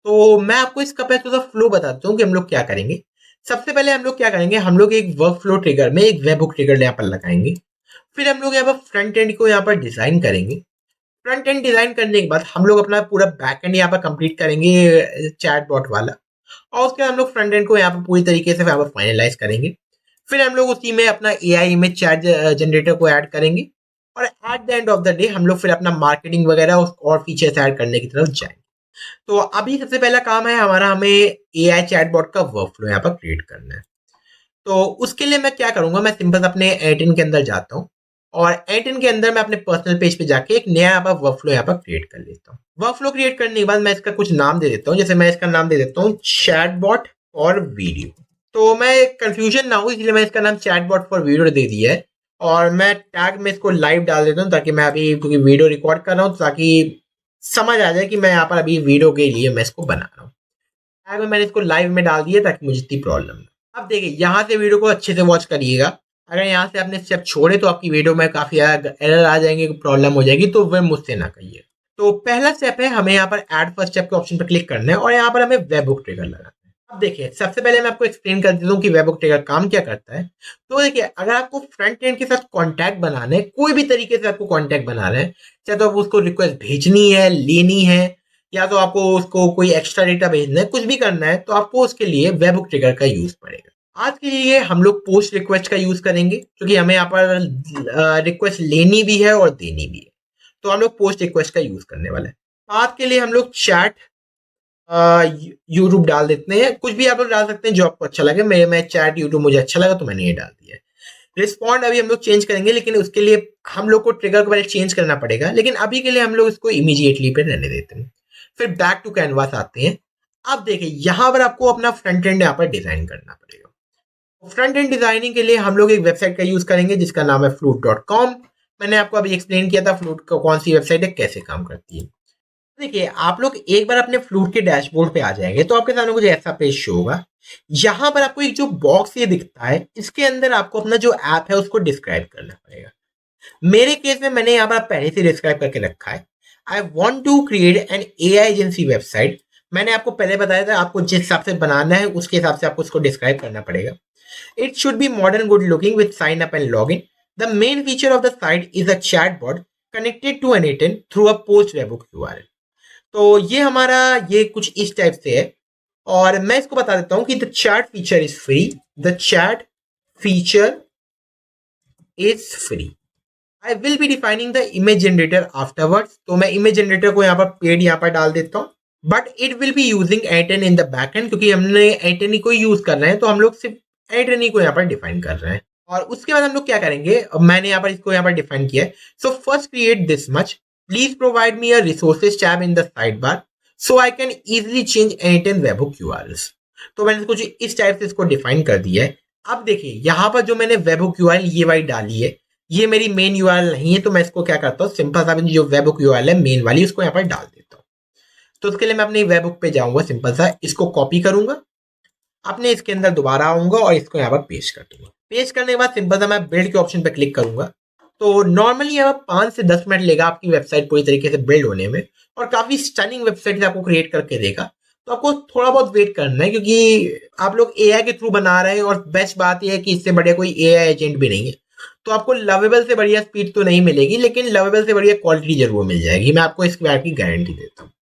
तो मैं आपको इसका पहले थोड़ा फ्लो बताता हूँ कि हम लोग क्या करेंगे। सबसे पहले हम लोग क्या करेंगे, हम लोग एक वर्क फ्लो ट्रिगर में एक वेब हुक ट्रिगर यहाँ पर लगाएंगे। फिर हम लोग यहाँ पर फ्रंट एंड को यहाँ पर डिजाइन करेंगे। फ्रंट एंड डिजाइन करने के बाद हम लोग अपना पूरा बैक एंड यहाँ पर कंप्लीट करेंगे चैट बॉट वाला और उसके बाद हम लोग फ्रंट एंड को यहाँ पर पूरी तरीके से यहाँ पर फाइनलाइज करेंगे। फिर हम लोग उसी में अपना एआई इमेज चैट जनरेटर को ऐड करेंगे और at the end of the day हम लोग फिर अपना मार्केटिंग वगैरह और फीचर्स ऐड करने की तरफ जाएंगे। तो अभी सबसे पहला काम है हमारा, हमें एआई चैटबॉट का वर्कफ्लो यहाँ पर क्रिएट करना है। तो उसके लिए मैं क्या करूंगा, मैं सिंपल अपने एयरटेल के अंदर जाता हूँ और एयरटेल के अंदर मैं अपने पर्सनल पेज पे जाके एक नया यहाँ पर वर्कफ्लो यहाँ पर क्रिएट कर लेता हूँ। वर्कफ्लो क्रिएट करने के बाद मैं इसका कुछ नाम दे देता हूँ, जैसे मैं इसका नाम दे देता हूँ चैटबॉट फॉर वीडियो। तो मैं कंफ्यूजन ना हो इसलिए मैं इसका नाम चैटबॉट फॉर वीडियो दे दिया है और मैं टैग में इसको लाइव डाल देता हूँ ताकि मैं अभी क्योंकि वीडियो रिकॉर्ड कर रहा हूँ ताकि समझ आ जाए कि मैं यहाँ पर अभी वीडियो के लिए मैं इसको बना रहा हूँ। टैग में मैंने इसको लाइव में डाल दिया ताकि मुझे इतनी प्रॉब्लम ना। अब देखिए यहाँ से वीडियो को अच्छे से वॉच करिएगा। अगर यहाँ से आपने स्टेप छोड़े तो आपकी वीडियो में काफी ज्यादा एरर आ जाएंगे, प्रॉब्लम हो जाएगी, तो वह मुझसे ना कहिए। तो पहला स्टेप है हमें यहाँ पर ऐड फर्स्ट स्टेप के ऑप्शन पर क्लिक करना है और यहाँ पर हमें वेब हुक ट्रिगर लगाना है। अब देखिए सबसे पहले मैं आपको एक्सप्लेन कर देता हूँ कि वेब हुक ट्रिगर काम क्या करता है। तो देखिए अगर आपको फ्रंट एंड के साथ कॉन्टैक्ट बनाना है, कोई भी तरीके से आपको कॉन्टैक्ट बनाना है, चाहे तो आप उसको रिक्वेस्ट भेजनी है, लेनी है, या तो आपको उसको कोई एक्स्ट्रा डेटा भेजना है, कुछ भी करना है, तो आपको उसके लिए वेब हुक ट्रिगर का यूज पड़ेगा। आज के लिए हम लोग पोस्ट रिक्वेस्ट का यूज करेंगे क्योंकि हमें यहाँ पर रिक्वेस्ट लेनी भी है और देनी भी है, तो हम लोग पोस्ट रिक्वेस्ट का यूज करने वाले हैं। आज के लिए हम लोग चैट यूट्यूब डाल देते हैं, कुछ भी आप लोग डाल सकते हैं जो आपको अच्छा लगे। मैं चैट यूट्यूब मुझे अच्छा लगा तो मैंने ये डाल दिया है। रिस्पॉन्ड अभी हम लोग चेंज करेंगे लेकिन उसके लिए हम लोग को ट्रिगर को पहले चेंज करना पड़ेगा, लेकिन अभी के लिए हम लोग इसको इमीडिएटली पे रहने देते हैं। फिर बैक टू कैनवास आते हैं। अब देखिए यहाँ पर आपको अपना फ्रंट एंड यहाँ पर डिजाइन करना पड़ेगा। फ्रंट एंड डिजाइनिंग के लिए हम लोग एक वेबसाइट का यूज करेंगे जिसका नाम है flute.com। मैंने आपको अभी एक्सप्लेन किया था फ्लूट कौन सी वेबसाइट है, कैसे काम करती है। देखिए आप लोग एक बार अपने फ्लूट के डैशबोर्ड पे आ जाएंगे तो आपके सामने कुछ ऐसा पेज शो होगा। यहाँ पर आपको एक जो बॉक्स ये दिखता है इसके अंदर आपको अपना जो ऐप है उसको डिस्क्राइब करना पड़ेगा। मेरे केस में मैंने यहाँ पर पहले से डिस्क्राइब करके रखा है। I want to create an AI agency website. मैंने आपको पहले बताया था आपको जिस हिसाब से बनाना है उसके हिसाब से आपको उसको डिस्क्राइब करना पड़ेगा। It should be modern good looking with sign up and log in. The main feature of the site is a chat bot connected to an Airtel through a post webhook URL. तो ये हमारा ये कुछ इस type से है और मैं इसको बता देता हूं कि the chat feature is free. The chat feature is free. I will be defining the image generator afterwards. तो मैं इमेज जनरेटर को यहाँ पर पेड यहाँ पर डाल देता हूँ, but it will be using A10 in the backend, क्योंकि हमने A10 को यूज कर रहे हैं, तो हम लोग सिर्फ A10 को यहाँ पर डिफाइन कर रहे हैं। और उसके बाद हम लोग क्या करेंगे, मैंने यहाँ पर इसको यहाँ पर डिफाइन किया है। So first create this much, please provide me a resources tab in the side bar so I can easily change A10 webhook URLs। तो मैंने इसको इस टाइप से इसको डिफाइन कर दिया है। अब देखिए यहाँ पर जो मैंने वेबहुक URL ये वाली डाली है, ये मेरी मेन URL नहीं है, तो मैं इसको क्या करता हूँ, सिंपल सा जो वेबहुक URL है मेन वाली, उसको यहाँ पर डाल देता हूँ। तो उसके लिए मैं अपनी वेबहुक पे जाऊंगा, सिंपल सा इसको कॉपी करूंगा, अपने इसके अंदर दोबारा आऊंगा और इसको यहाँ पर पेस्ट कर दूंगा। पेस्ट करने के बाद सिंपल सा मैं बिल्ड के ऑप्शन पे क्लिक करूंगा। तो नॉर्मली यहाँ 5 से 10 मिनट लेगा आपकी वेबसाइट पूरी तरीके से बिल्ड होने में, और काफी स्टनिंग वेबसाइट आपको क्रिएट करके देगा। तो आपको थोड़ा बहुत वेट करना है, क्योंकि आप लोग AI के थ्रू बना रहे हैं, और बेस्ट बात यह है कि इससे बढ़िया कोई AI एजेंट भी नहीं है। तो आपको लवेबल से बढ़िया स्पीड तो नहीं मिलेगी, लेकिन लवेबल से बढ़िया क्वालिटी जरूर मिल जाएगी, मैं आपको इसके बारे की गारंटी देता हूँ।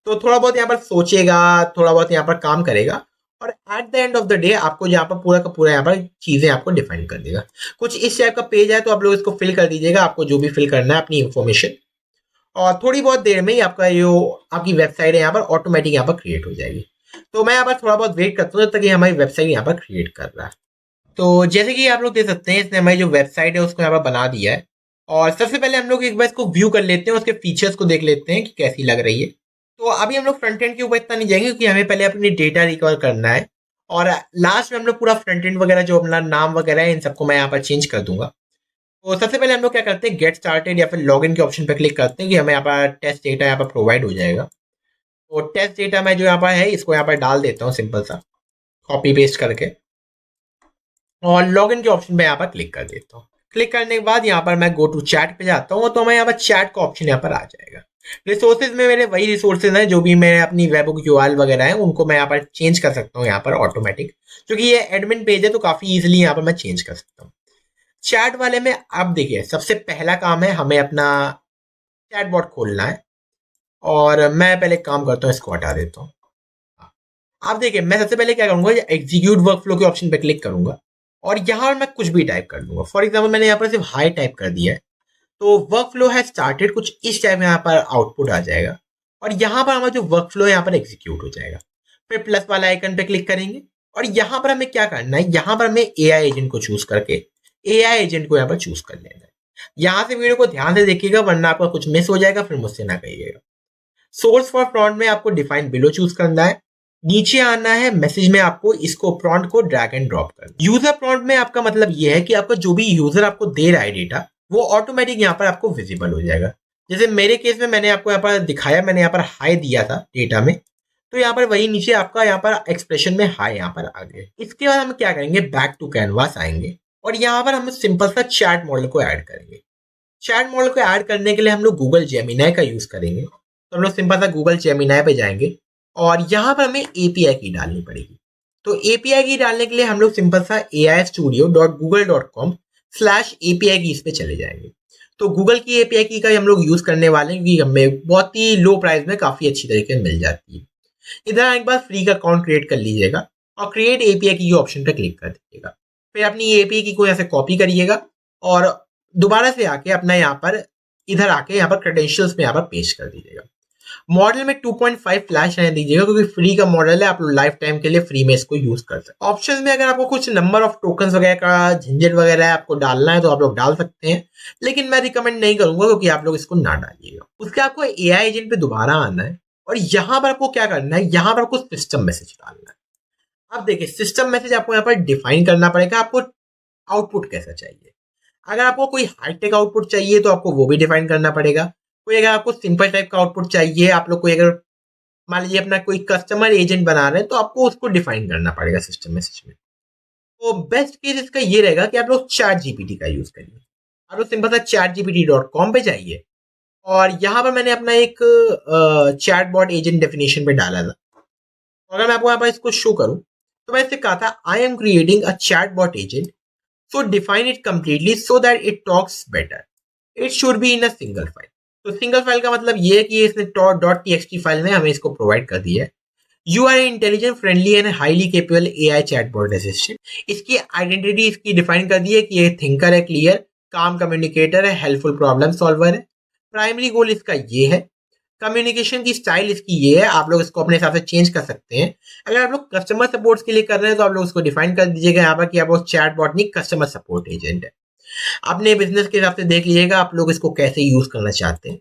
तो थोड़ा बहुत यहाँ पर सोचेगा, थोड़ा बहुत यहाँ पर काम करेगा, और at the end of the day आपको यहाँ पर पूरा का पूरा यहाँ पर चीजें आपको डिफाइन कर देगा। कुछ इस टाइप का पेज है, तो आप लोग इसको फिल कर दीजिएगा, आपको जो भी फिल करना है अपनी इंफॉर्मेशन, और थोड़ी बहुत देर में ही आपका जो आपकी वेबसाइट है यहाँ पर ऑटोमेटिक यहाँ पर क्रिएट हो जाएगी। तो मैं यहाँ पर थोड़ा बहुत वेट करता हूँ जब तक कि हमारी वेबसाइट यहाँ पर क्रिएट कर रहा है। तो जैसे कि आप लोग देख सकते हैं, इसने हमारी जो वेबसाइट है उसको यहाँ पर बना दिया है। और सबसे पहले हम लोग एक बार इसको व्यू कर लेते हैं, उसके फीचर्स को देख लेते हैं कि कैसी लग रही है। तो अभी हम लोग फ्रंट एंड के ऊपर इतना नहीं जाएंगे, क्योंकि हमें पहले अपनी डेटा रिकवर करना है, और लास्ट में हम लोग पूरा फ्रंट एंड वगैरह जो अपना नाम वगैरह है इन सबको मैं यहाँ पर चेंज कर दूंगा। तो सबसे पहले हम लोग क्या करते हैं, गेट स्टार्टेड या फिर लॉगिन के ऑप्शन पर क्लिक करते हैं कि हमें यहाँ पर टेस्ट डेटा यहाँ पर प्रोवाइड हो जाएगा। तो टेस्ट डेटा में जो यहाँ पर है इसको यहाँ पर डाल देता हूँ, सिंपल सा कॉपी पेस्ट करके, और लॉगिन के ऑप्शन पे यहाँ पर क्लिक कर देता हूँ। क्लिक करने के बाद यहाँ पर मैं गो टू चैट पे जाता हूँ, तो मैं यहाँ पर चैट का ऑप्शन यहाँ पर आ जाएगा। रिसोर्सेज में मेरे वही रिसोर्सेज हैं जो भी मेरे अपनी वेबहुक URL वगैरह है, उनको मैं यहाँ पर चेंज कर सकता हूँ यहाँ पर ऑटोमेटिक, क्योंकि ये एडमिन पेज है तो काफी इजिली यहाँ पर मैं चेंज कर सकता हूँ। चैट वाले में अब देखिए सबसे पहला काम है हमें अपना चैट बॉट खोलना है, और मैं पहले काम करता हूँ, इसको हटा देता हूँ। आप देखिए मैं सबसे पहले क्या करूंगा, एग्जीक्यूट वर्कफ्लो के ऑप्शन पे क्लिक करूंगा, और यहाँ मैं कुछ भी टाइप कर दूंगा। फॉर एग्जाम्पल मैंने यहाँ पर सिर्फ हाई टाइप कर दिया है, तो वर्क फ्लो है स्टार्टेड, कुछ इस टाइप में यहाँ पर आउटपुट आ जाएगा, और यहाँ पर हमारा जो वर्क फ्लो है यहाँ पर एग्जीक्यूट हो जाएगा। फिर प्लस वाला आइकन पे क्लिक करेंगे, और यहाँ पर हमें क्या करना है, यहाँ पर हमें AI एजेंट को चूज करके AI एजेंट को यहाँ पर चूज कर लेना है। यहाँ से वीडियो को ध्यान से देखिएगा, वरना आपका कुछ मिस हो जाएगा, फिर मुझसे ना कहिएगा। सोर्स फॉर प्रॉन्ट में आपको डिफाइन बिलो चूज करना है, नीचे आना है, मैसेज में आपको इसको प्रॉन्ट को ड्रैग एंड ड्रॉप करना है। यूजर प्रॉन्ट में आपका मतलब ये है कि आपका जो भी यूजर आपको दे रहा है डेटा, वो ऑटोमेटिक यहाँ पर आपको विजिबल हो जाएगा। जैसे मेरे केस में मैंने आपको यहाँ पर दिखाया, मैंने यहाँ पर हाई दिया था डेटा में, तो यहाँ पर वही नीचे आपका यहाँ पर एक्सप्रेशन में हाई यहाँ पर आ गए। इसके बाद हम क्या करेंगे, बैक टू कैनवास आएंगे, और यहाँ पर हम सिंपल सा चैट मॉडल को ऐड करेंगे। चैट मॉडल को ऐड करने के लिए हम लोग गूगल जेमिनाई का यूज करेंगे। तो हम लोग सिंपल सा गूगल जेमिनाई पे जाएंगे, और यहाँ पर हमें API की डालनी पड़ेगी। तो API की डालने के लिए हम लोग सिंपल सा aistudio.google.com/API की इस पे चले जाएंगे। तो गूगल की API की का हम लोग यूज करने वाले हैं, क्योंकि हमें बहुत ही लो प्राइस में काफी अच्छी तरीके से मिल जाती है। इधर एक बार फ्री का अकाउंट क्रिएट कर लीजिएगा, और क्रिएट API की ऑप्शन पे क्लिक कर दीजिएगा। फिर अपनी API की को यहाँ से कॉपी करिएगा, और दोबारा से आके अपना यहाँ पर इधर आके यहाँ पर क्रेडेंशियल्स में यहाँ पर पेस्ट कर दीजिएगा। मॉडल में 2.5 फ्लैश रहने दीजिएगा, क्योंकि फ्री का मॉडल है, आप लोग लाइफ टाइम के लिए फ्री में इसको यूज कर सकते हैं। ऑप्शंस में अगर आपको कुछ नंबर ऑफ टोकन्स वगैरह का झंझट वगैरह आपको डालना है तो आप लोग डाल सकते हैं, लेकिन मैं रिकमेंड नहीं करूंगा, क्योंकि आप लोग इसको ना डालिएगा। उसके आपको AI एजेंट पे दोबारा आना है, और यहाँ पर आपको क्या करना है, यहाँ पर आपको सिस्टम मैसेज डालना है। अब देखिए सिस्टम मैसेज आपको यहाँ पर डिफाइन करना पड़ेगा, आपको आउटपुट कैसा चाहिए। अगर आपको कोई हाईटेक आउटपुट चाहिए तो आपको वो भी डिफाइन करना पड़ेगा। कोई अगर आपको सिंपल टाइप का आउटपुट चाहिए, आप लोग कोई अगर मान लीजिए अपना कोई कस्टमर एजेंट बना रहे हैं, तो आपको उसको डिफाइन करना पड़ेगा सिस्टम मैसेज में। तो बेस्ट केस इसका ये रहेगा कि आप लोग चैट जीपीटी का यूज करिए। आप लोग सिंपल सा chatgpt.com पे जाइए, और यहाँ पर मैंने अपना एक चैट बॉट एजेंट डेफिनेशन पे डाला था। तो अगर मैं आपको यहाँ पर इसको शो करूँ, तो मैं इससे कहा था I am creating a chat bot agent, so define it completely so that it talks better. It should be in a single file. तो सिंगल फाइल का मतलब ये है कि इसने .txt फाइल में हमें इसको प्रोवाइड कर दिया है। You are intelligent, friendly and highly capable AI chatbot assistant. इसकी आइडेंटिटी इसकी डिफाइन कर दी है कि ये थिंकर है, क्लियर, काम कम्युनिकेटर है, हेल्पफुल प्रॉब्लम सॉल्वर है। प्राइमरी गोल इसका ये है। कम्युनिकेशन की स्टाइल इसकी ये है, आप लोग इसको अपने हिसाब से चेंज कर सकते हैं। अगर आप लोग कस्टमर सपोर्ट के लिए कर रहे हैं तो आप लोग उसको डिफाइन कर दीजिएगा यहाँ पर कि आप वो चैट बॉट नहीं, कस्टमर सपोर्ट एजेंट है। अपने बिजनेस के हिसाब से देख लीजिएगा आप लोग इसको कैसे यूज करना चाहते हैं।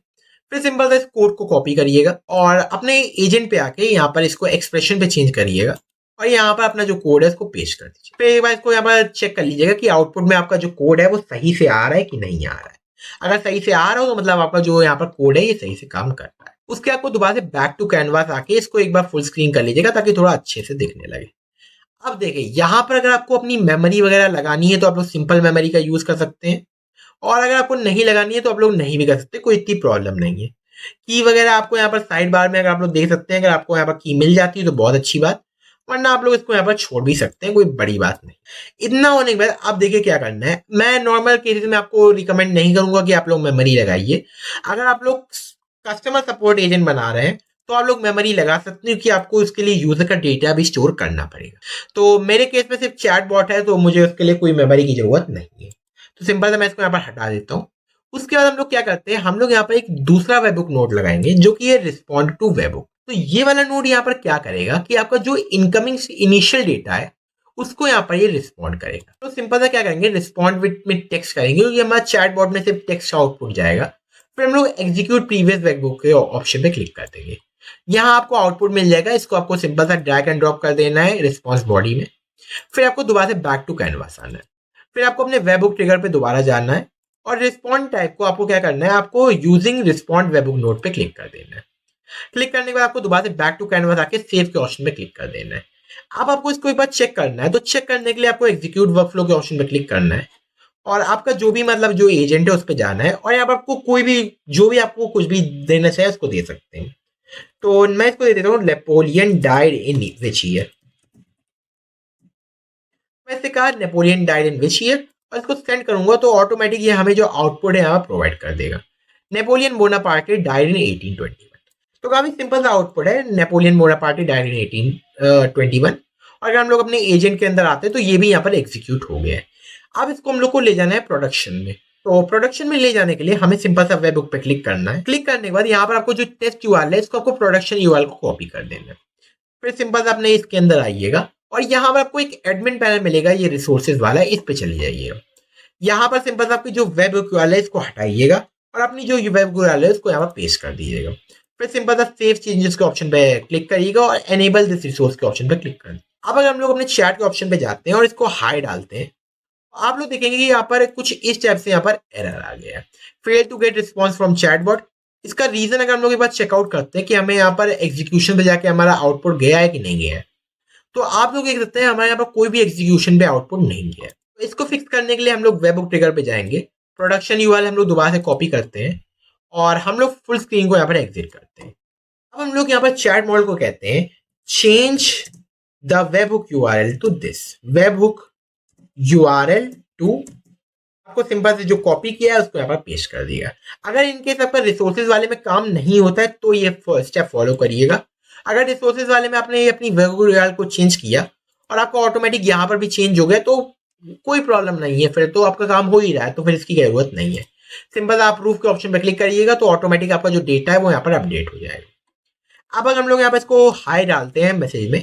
फिर सिंपल सा इस कोड को कॉपी करिएगा और अपने एजेंट पे आके यहाँ पर इसको एक्सप्रेशन पे चेंज करिएगा और यहाँ पर अपना जो कोड है इसको पेस्ट कर दीजिए। फिर एक बार इसको यहाँ पर चेक कर लीजिएगा कि आउटपुट में आपका जो कोड है वो सही से आ रहा है कि नहीं आ रहा है। अगर सही से आ रहा हो तो मतलब आपका जो यहाँ पर कोड है ये सही से काम कर रहा है। उसके आपको दोबारा से बैक टू कैनवास आके इसको एक बार फुल स्क्रीन कर लीजिएगा ताकि थोड़ा अच्छे से दिखने लगे। अब देखिए यहाँ पर अगर आपको अपनी मेमोरी वगैरह लगानी है तो आप लोग सिंपल मेमोरी का यूज कर सकते हैं, और अगर आपको नहीं लगानी है तो आप लोग नहीं भी कर सकते, कोई इतनी प्रॉब्लम नहीं है। की वगैरह आपको यहाँ पर साइड बार में अगर आप लोग देख सकते हैं, अगर आपको यहाँ पर की मिल जाती है तो बहुत अच्छी बात, वरना आप लोग इसको यहाँ पर छोड़ भी सकते हैं, कोई बड़ी बात नहीं। इतना होने के बाद आप देखिए क्या करना है। मैं नॉर्मल केसेस में आपको रिकमेंड नहीं करूंगा कि आप लोग मेमोरी लगाइए। अगर आप लोग कस्टमर सपोर्ट एजेंट बना रहे हैं तो आप लोग मेमोरी लगा सकते हैं, क्योंकि आपको उसके लिए यूजर का डेटा भी स्टोर करना पड़ेगा। तो मेरे केस में सिर्फ चैट बॉट है तो मुझे उसके लिए कोई मेमोरी की जरूरत नहीं है। तो सिंपल से मैं इसको यहाँ पर हटा देता हूँ। उसके बाद हम लोग क्या करते हैं, हम लोग यहाँ पर एक दूसरा वेबबुक नोड लगाएंगे जो कि है रिस्पॉन्ड टू वेबबुक। तो ये वाला नोड यहाँ पर क्या करेगा कि आपका जो इनकमिंग इनिशियल डेटा है उसको यहाँ पर ये रिस्पॉन्ड करेगा। तो सिंपल सा क्या करेंगे, रिस्पॉन्ड विद में टेक्स्ट करेंगे, क्योंकि हमारा चैट बॉट में सिर्फ टेक्स्ट आउटपुट जाएगा। फिर हम लोग एग्जीक्यूट प्रीवियस वेबबुक के ऑप्शन पे क्लिक कर देंगे। यहाँ आपको आउटपुट मिल जाएगा, इसको आपको सिंपल सा ड्रैग एंड ड्रॉप कर देना है रिस्पॉन्स बॉडी में। फिर आपको दोबारा से बैक टू कैनवास आना है। फिर आपको अपने वेबबुक ट्रिगर पे दोबारा जाना है और रिस्पॉन्ड टाइप को आपको क्या करना है, आपको यूजिंग रिस्पॉन्ड वेबबुक नोड पे क्लिक कर देना है। क्लिक करने के बाद आपको दोबारा से बैक टू कैनवास आके सेव के ऑप्शन पे क्लिक कर देना है। अब आपको इसको एक बार चेक करना है, तो चेक करने के लिए आपको एग्जीक्यूट वर्कफ्लो के ऑप्शन पे क्लिक करना है और आपका जो भी मतलब जो एजेंट है उस पर जाना है और यहाँ पर आपको कोई भी जो भी आपको कुछ भी देना चाहिए उसको दे सकते हैं। तो मैं इसको दे देता हूँ Napoleon died in which year. मैंने कहा Napoleon died in which year और इसको सेंड करूंगा तो ऑटोमेटिक ये हमें जो आउटपुट है यहाँ प्रोवाइड कर देगा। Napoleon Bonaparte died in 1821। तो काफी सिंपल सा आउटपुट है, नेपोलियन बोनापार्टे डाइड इन 1821। और अगर हम लोग अपने एजेंट के अंदर आते हैं तो ये भी यहाँ पर एग्जीक्यूट हो गया है। अब इसको हम लोग को ले जाना है प्रोडक्शन में। तो प्रोडक्शन में ले जाने के लिए हमें सिंपल सा वेबबुक पे क्लिक करना है। क्लिक करने के बाद यहाँ पर आपको जो टेस्ट यूआरएल है इसको आपको प्रोडक्शन यूआरएल को कॉपी कर देना है। फिर सिंपल सा अपने इसके अंदर आइएगा और यहाँ पर आपको एक एडमिन पैनल मिलेगा, ये रिसोर्सेज वाला, इस पे चले जाइएगा। यहाँ पर सिंपल सा आपकी जो वेबबुक यूआरएल है इसको हटाइएगा और अपनी जो वेबबुक यूआरएल है उसको यहाँ पर पेस्ट कर दीजिएगा। फिर सिंपल सा सेव चेंजेस के ऑप्शन पे क्लिक करिएगा और एनेबल दिस रिसोर्स के ऑप्शन पे क्लिक कर। अब अगर हम लोग अपने चैट के ऑप्शन पे जाते हैं और इसको हाई डालते हैं, आप लोग देखेंगे कि यहाँ पर कुछ इस टाइप से यहाँ पर एरर आ गया है, fail to get response from chatbot. इसका रीजन अगर हम लोग एक बार चेकआउट करते हैं कि हमें यहाँ पर एग्जीक्यूशन पे जाके हमारा आउटपुट गया है कि नहीं गया है, तो आप लोग देख सकते हैं हमारे यहाँ पर कोई भी एग्जीक्यूशन पे आउटपुट नहीं गया है। तो इसको फिक्स करने के लिए हम लोग वेबबुक ट्रिगर पे जाएंगे, प्रोडक्शन यूआरएल हम लोग दोबारा से कॉपी करते हैं और हम लोग फुल स्क्रीन को यहाँ पर एग्जिट करते हैं। अब हम लोग यहाँ पर चैट मॉडल को कहते हैं change the webhook URL to this, webhook URL to, आपको सिंपल से जो कॉपी किया है उसको यहाँ पर पेस्ट कर दिया। अगर इनकेस आपका रिसोर्सेज वाले में काम नहीं होता है तो ये स्टेप फॉलो करिएगा। अगर रिसोर्सेज वाले में आपने अपनी वेबबुक यूआरएल को चेंज किया और आपको ऑटोमेटिक यहाँ पर भी चेंज हो गया तो कोई प्रॉब्लम नहीं है, फिर तो आपका काम हो ही रहा है, तो फिर इसकी जरूरत नहीं है। सिंपल आप प्रूफ के ऑप्शन पर क्लिक करिएगा तो ऑटोमेटिक आपका जो डेटा है वो यहाँ पर अपडेट हो जाएगा। अब अगर हम लोग यहाँ पर इसको हाई डालते हैं मैसेज में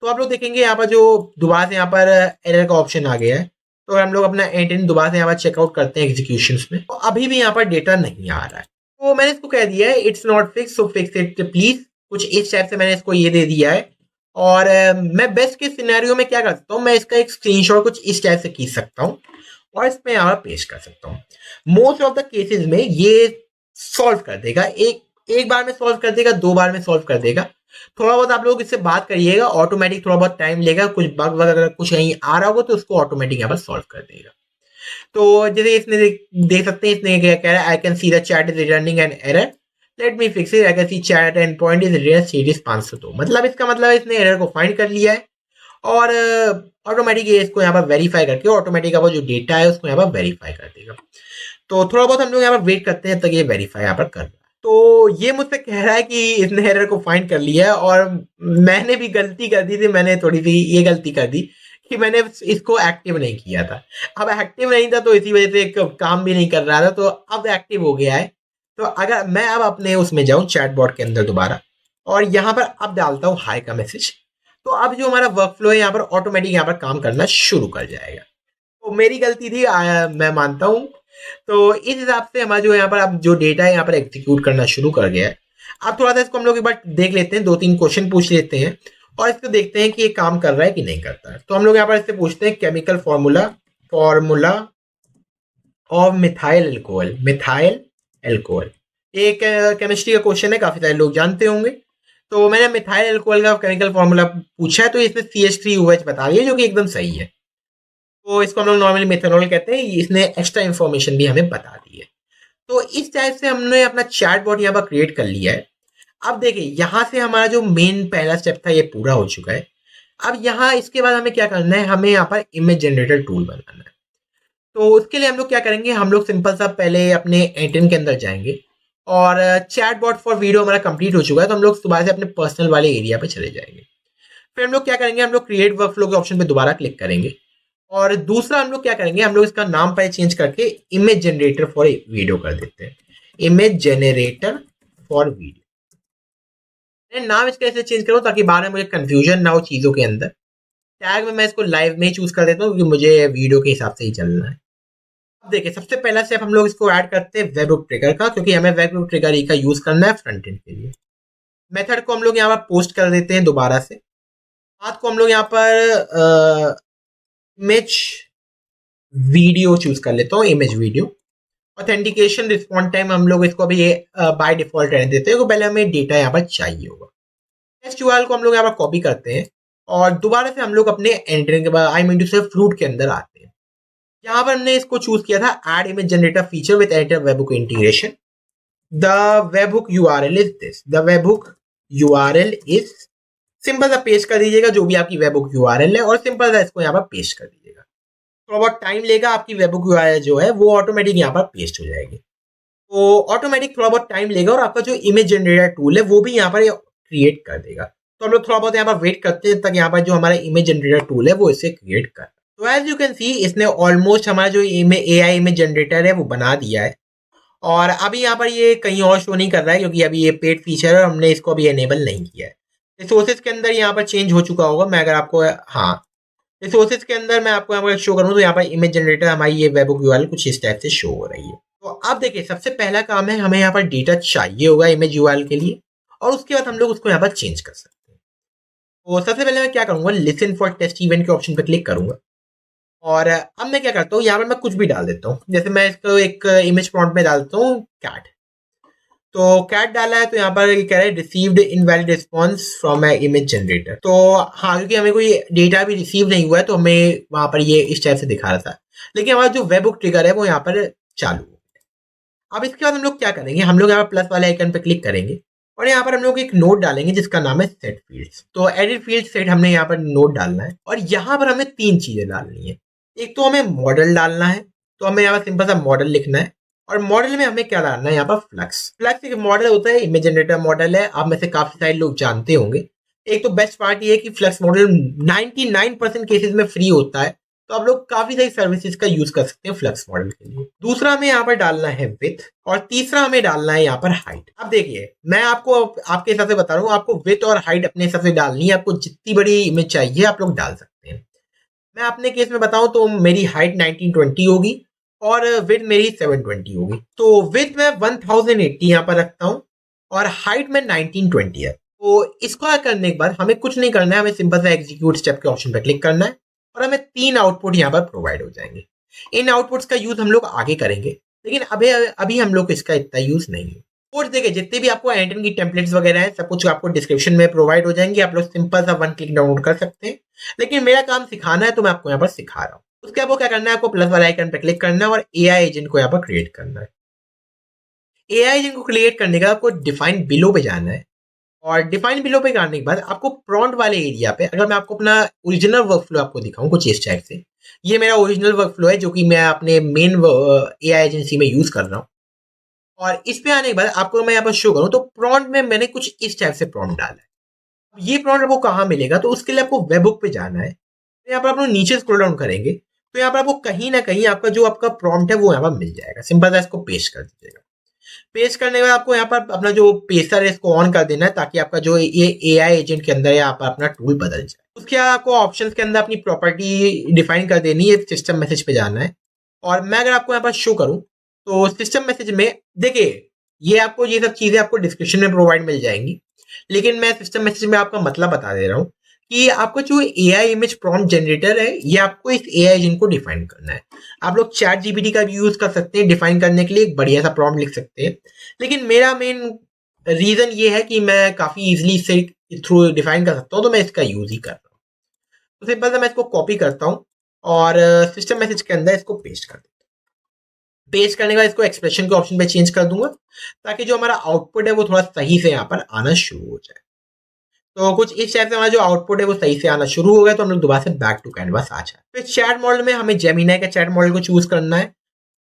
तो आप लोग देखेंगे यहाँ पर जो दोबारा से यहाँ पर एरर का ऑप्शन आ गया है। तो अगर हम लोग अपना एंड दोबारा से यहाँ पर चेकआउट करते हैं एग्जीक्यूशंस में, तो अभी भी यहाँ पर डेटा नहीं आ रहा है। तो मैंने इसको कह दिया है it's not fix, so fix it please, कुछ इस टाइप से मैंने इसको ये दे दिया है। और मैं बेस्ट के सिनेरियो में क्या कर सकता हूँ, मैं इसका एक स्क्रीनशॉट कुछ इस टाइप से खींच सकता हूँ और इसमें यहाँ पर पेस्ट कर सकता हूँ। मोस्ट ऑफ द केसेस में ये सॉल्व कर देगा, एक बार में सॉल्व कर देगा, 2 बार में सॉल्व कर देगा। थोड़ा बहुत आप लोग इससे बात करिएगा, ऑटोमेटिक थोड़ा बहुत टाइम लेगा, कुछ बग वगैरह कुछ कहीं आ रहा होगा तो उसको ऑटोमेटिक यहाँ पर सॉल्व कर देगा। तो जैसे इसने देख सकते हैं इसने क्या कह रहा है, I can see the chat is returning an error, let me fix it, I can see chat and point is return series 502। मतलब इसका मतलब इसने एरर को फाइंड कर लिया है और ऑटोमेटिक ये इसको यहाँ पर वेरीफाई करके ऑटोमेटिक आपका जो डेटा है उसको यहाँ पर वेरीफाई कर देगा। तो थोड़ा बहुत हम लोग यहाँ पर वेट करते हैं तक ये वेरीफाई यहाँ पर कर रहा है। तो ये मुझसे कह रहा है कि इसने एरर को फाइंड कर लिया है और मैंने भी गलती कर दी थी। मैंने थोड़ी सी ये गलती कर दी कि मैंने इसको एक्टिव नहीं किया था। अब एक्टिव नहीं था तो इसी वजह से काम भी नहीं कर रहा था, तो अब एक्टिव हो गया है। तो अगर मैं अब अपने उसमें जाऊं चैटबॉट के अंदर दोबारा और यहाँ पर अब डालता हूँ हाई का मैसेज, तो अब जो हमारा वर्क फ्लो है यहाँ पर ऑटोमेटिक यहाँ पर काम करना शुरू कर जाएगा। तो मेरी गलती थी, मैं मानता हूँ। तो इस हिसाब से हमारा जो यहाँ पर अब जो डेटा है यहाँ पर एग्जीक्यूट करना शुरू कर गया है। अब थोड़ा सा इसको हम लोग एक बार देख लेते हैं, 2-3 क्वेश्चन पूछ लेते हैं और इसको देखते हैं कि ये काम कर रहा है कि नहीं करता है। तो हम लोग यहाँ पर इससे पूछते हैं chemical formula formula of methyl alcohol. Methyl alcohol एक केमिस्ट्री का क्वेश्चन है, काफी सारे लोग जानते होंगे। तो मैंने मिथाइल अल्कोहल का केमिकल फॉर्मूला पूछा है, तो इसने CH3OH बता दिया, जो कि एकदम सही है। तो इसको हम लोग नॉर्मली मेथनॉल कहते हैं। इसने एक्स्ट्रा इन्फॉर्मेशन भी हमें बता दी है। तो इस टाइप से हमने अपना चैटबॉट यहाँ पर क्रिएट कर लिया है। अब देखिए यहाँ से हमारा जो मेन पहला स्टेप था ये पूरा हो चुका है। अब यहाँ इसके बाद हमें क्या करना है, हमें यहाँ पर इमेज जनरेटर टूल बनाना है। तो उसके लिए हम लोग क्या करेंगे, हम लोग सिंपल सा पहले अपने एंटन के अंदर जाएंगे और चैटबॉट फॉर वीडियो हमारा कंप्लीट हो चुका है, तो हम लोग दोबारा से अपने पर्सनल वाले एरिया पे चले जाएंगे। फिर हम लोग क्या करेंगे, हम लोग क्रिएट वर्कफ्लो के ऑप्शन पे दोबारा क्लिक करेंगे और दूसरा हम लोग क्या करेंगे, हम लोग इसका नाम पहले चेंज करके इमेज जनरेटर फॉर वीडियो कर देते हैं। इमेज जनरेटर फॉर वीडियो नाम इसका ऐसे चेंज करूँ ताकि बाद में मुझे कंफ्यूजन ना हो चीजों के अंदर। टैग में मैं इसको लाइव में ही चूज कर देता हूँ क्योंकि मुझे वीडियो के हिसाब से ही चलना है। अब देखिए सबसे पहला स्टेप हम लोग इसको ऐड करते हैं वेबहुक ट्रिगर का, क्योंकि हमें वेबहुक ट्रिगर ही का यूज करना है फ्रंट एंड के लिए। मेथड को हम लोग यहाँ पर पोस्ट कर देते हैं दोबारा से। बात को हम लोग यहाँ पर इमेज वीडियो चूज कर लेता हूँ, image video. Authentication respond time हम लोग इसको अभी बाय डिफॉल्ट रहने देते हैं, तो पहले हमें डेटा यहाँ पर चाहिए होगा। एसक्यूएल को हम लोग यहाँ पर कॉपी करते हैं और दोबारा से हम लोग अपने एंटरिंग के बाद आई मीन टू से फ्रूट के अंदर आते हैं। यहाँ पर हमने इसको चूज किया था add image generator feature with editor webhook integration. The webhook URL is this. The webhook URL is, simple सा पेस्ट कर दीजिएगा जो भी आपकी वेबहुक यूआरएल है और सिंपल सा इसको यहाँ पर पेस्ट कर दीजिएगा। थोड़ा बहुत टाइम लेगा, आपकी वेबहुक यूआरएल जो है वो ऑटोमेटिक यहाँ पर पेस्ट हो जाएगी। तो ऑटोमेटिक थोड़ा बहुत टाइम लेगा और आपका जो इमेज जनरेटर टूल है वो भी यहाँ पर क्रिएट कर देगा। तो हम लोग थोड़ा बहुत यहाँ पर वेट करते हैं तक यहाँ पर जो हमारा इमेज जनरेटर टूल है वो इसे क्रिएट कर। तो एज यू कैन सी इसने ऑलमोस्ट हमारा जो AI इमेज जनरेटर है वो बना दिया है और अभी यहाँ पर ये कहीं और शो नहीं कर रहा है क्योंकि अभी ये पेड फीचर है और हमने इसको अभी एनेबल नहीं किया है। रिसोर्सेज के अंदर यहाँ पर चेंज हो चुका होगा। मैं अगर आपको, हाँ, रिसोर्सेज के अंदर मैं आपको यहाँ पर शो करूँ तो यहाँ पर इमेज जनरेटर हमारी ये वेबहुक यूआरएल कुछ इस टाइप से शो हो रही है। तो अब देखिए सबसे पहला काम है, हमें यहाँ पर डेटा चाहिए होगा इमेज यूआरएल के लिए और उसके बाद हम लोग उसको यहाँ पर चेंज कर सकते हैं। तो सबसे पहले मैं क्या करूँगा, लिसन फॉर टेस्ट इवेंट के ऑप्शन पर क्लिक करूंगा और अब मैं क्या करता हूँ, यहाँ पर मैं कुछ भी डाल देता हूँ। जैसे मैं इसको एक इमेज प्रॉम्प्ट में डालता हूँ कैट। तो कैट डाला है तो यहाँ पर कह रहा है received invalid response from A image generator. तो हाँ, क्योंकि हमें कोई डेटा भी रिसीव नहीं हुआ है तो हमें वहां पर ये इस टाइप से दिखा रहा था, लेकिन हमारा जो वेबहुक ट्रिगर है वो यहाँ पर चालू हो गया। अब इसके बाद हम लोग क्या करेंगे, हम लोग यहाँ पर प्लस वाले आइकन पर क्लिक करेंगे और यहाँ पर हम लोग एक नोट डालेंगे जिसका नाम है सेट फील्ड्स। तो एडिट फील्ड सेट हमने यहाँ पर नोट डालना है और यहाँ पर हमें 3 चीजें डालनी है। एक तो हमें मॉडल डालना है, तो हमें यहाँ पर सिंपल सा मॉडल लिखना है और मॉडल में हमें क्या डालना है, यहाँ पर फ्लक्स एक मॉडल होता है, इमेज जनरेटर मॉडल है, आप में से काफी सारे लोग जानते होंगे। एक तो बेस्ट पार्ट ये है कि फ्लक्स मॉडल 99% केसेस में फ्री होता है, तो आप लोग काफी सारी सर्विसेज का यूज कर सकते हैं फ्लक्स मॉडल के लिए। दूसरा हमें यहाँ पर डालना है विथ और तीसरा हमें डालना है यहाँ पर हाइट। अब देखिए मैं आपको आपके हिसाब से बता रहा हूँ, आपको विथ और हाइट अपने हिसाब से डालनी है। आपको जितनी बड़ी इमेज चाहिए आप लोग डाल सकते हैं। मैं अपने केस में बताऊं तो मेरी हाइट 1920 होगी और विथ मेरी 720 होगी। तो विथ मैं 1080 यहाँ पर रखता हूँ और हाइट में 1920 है। तो इसको करने के बाद हमें कुछ नहीं करना है, हमें सिंपल सा एग्जीक्यूट स्टेप के ऑप्शन पर क्लिक करना है और हमें 3 आउटपुट यहाँ पर प्रोवाइड हो जाएंगे। इन आउटपुट्स का यूज हम लोग आगे करेंगे, लेकिन अभी हम लोग इसका इतना यूज नहीं है। और देखिए जितने भी आपको एंटन की टेम्पलेट्स वगैरह हैं सब कुछ आपको डिस्क्रिप्शन में प्रोवाइड हो जाएंगे, आप लोग सिंपल सा 1 क्लिक डाउनलोड कर सकते हैं। लेकिन मेरा काम सिखाना है तो मैं आपको यहाँ पर सिखा रहा हूँ। उसके आपको क्या करना है, आपको प्लस वाले आइकन पर क्लिक करना है और AI एजेंट को यहाँ पर क्रिएट करना है। AI एजेंट को क्रिएट करने का आपको डिफाइन बिलो पे जाना है और डिफाइन बिलो पे करने के बाद आपको प्रॉम्प्ट वाले एरिया पे, अगर मैं आपको अपना ओरिजिनल वर्कफ्लो आपको दिखाऊं कुछ इस टाइप से, ये मेरा ओरिजिनल वर्कफ्लो है जो कि मैं अपने मेन AI एजेंसी में यूज कर रहा हूँ। और इस पे आने के बाद आपको मैं यहाँ पर शो करूँ तो प्रॉम्प्ट में मैंने कुछ इस टाइप से प्रॉम्प्ट डाला है। अब ये प्रॉम्प्ट आपको कहाँ मिलेगा, तो उसके लिए आपको वेबबुक पे जाना है। तो यहाँ पर आप लोग नीचे स्क्रॉल डाउन करेंगे तो यहाँ पर आपको कहीं ना कहीं आपका जो आपका प्रॉम्प्ट है वो यहाँ पर मिल जाएगा। सिंपल सा इसको पेस्ट कर दीजिएगा। पेस्ट करने के बाद आपको यहाँ पर अपना जो पेसर है इसको ऑन कर देना है ताकि आपका जो ये एआई एजेंट के अंदर यहाँ पर अपना टूल बदल जाए। उसके बाद आपको ऑप्शंस के अंदर अपनी प्रॉपर्टी डिफाइन कर देनी है, सिस्टम मैसेज पे जाना है। और मैं अगर आपको यहाँ पर शो करूँ तो सिस्टम मैसेज में देखिए ये आपको ये सब चीज़ें आपको डिस्क्रिप्शन में प्रोवाइड मिल जाएंगी, लेकिन मैं सिस्टम मैसेज में आपका मतलब बता दे रहा हूँ कि आपका जो एआई इमेज प्रॉम्प्ट जनरेटर है ये आपको इस एआई एजेंट को डिफाइन करना है। आप लोग चैट जीपीटी का भी यूज कर सकते हैं डिफाइन करने के लिए, एक बढ़िया सा प्रॉम्प्ट लिख सकते हैं, लेकिन मेरा मेन रीजन ये है कि मैं काफी इजीली इससे थ्रू डिफाइन कर सकता हूँ, तो मैं इसका यूज ही कर रहा हूँ। तो सिंपल सा मैं इसको कॉपी करता हूँ और सिस्टम मैसेज के अंदर इसको पेस्ट कर देता हूँ। पेस्ट करने के बाद इसको एक्सप्रेशन के ऑप्शन पे चेंज कर दूंगा ताकि जो हमारा आउटपुट है वो थोड़ा सही से यहाँ पर आना शुरू हो जाए। तो कुछ इस टाइप से हमारा जो आउटपुट है वो सही से आना शुरू हो गया, तो हम लोग दोबारा से बैक टू कैनवास आ जाए। फिर चैट मॉडल में हमें जेमिनाई का चैट मॉडल को चूज करना है।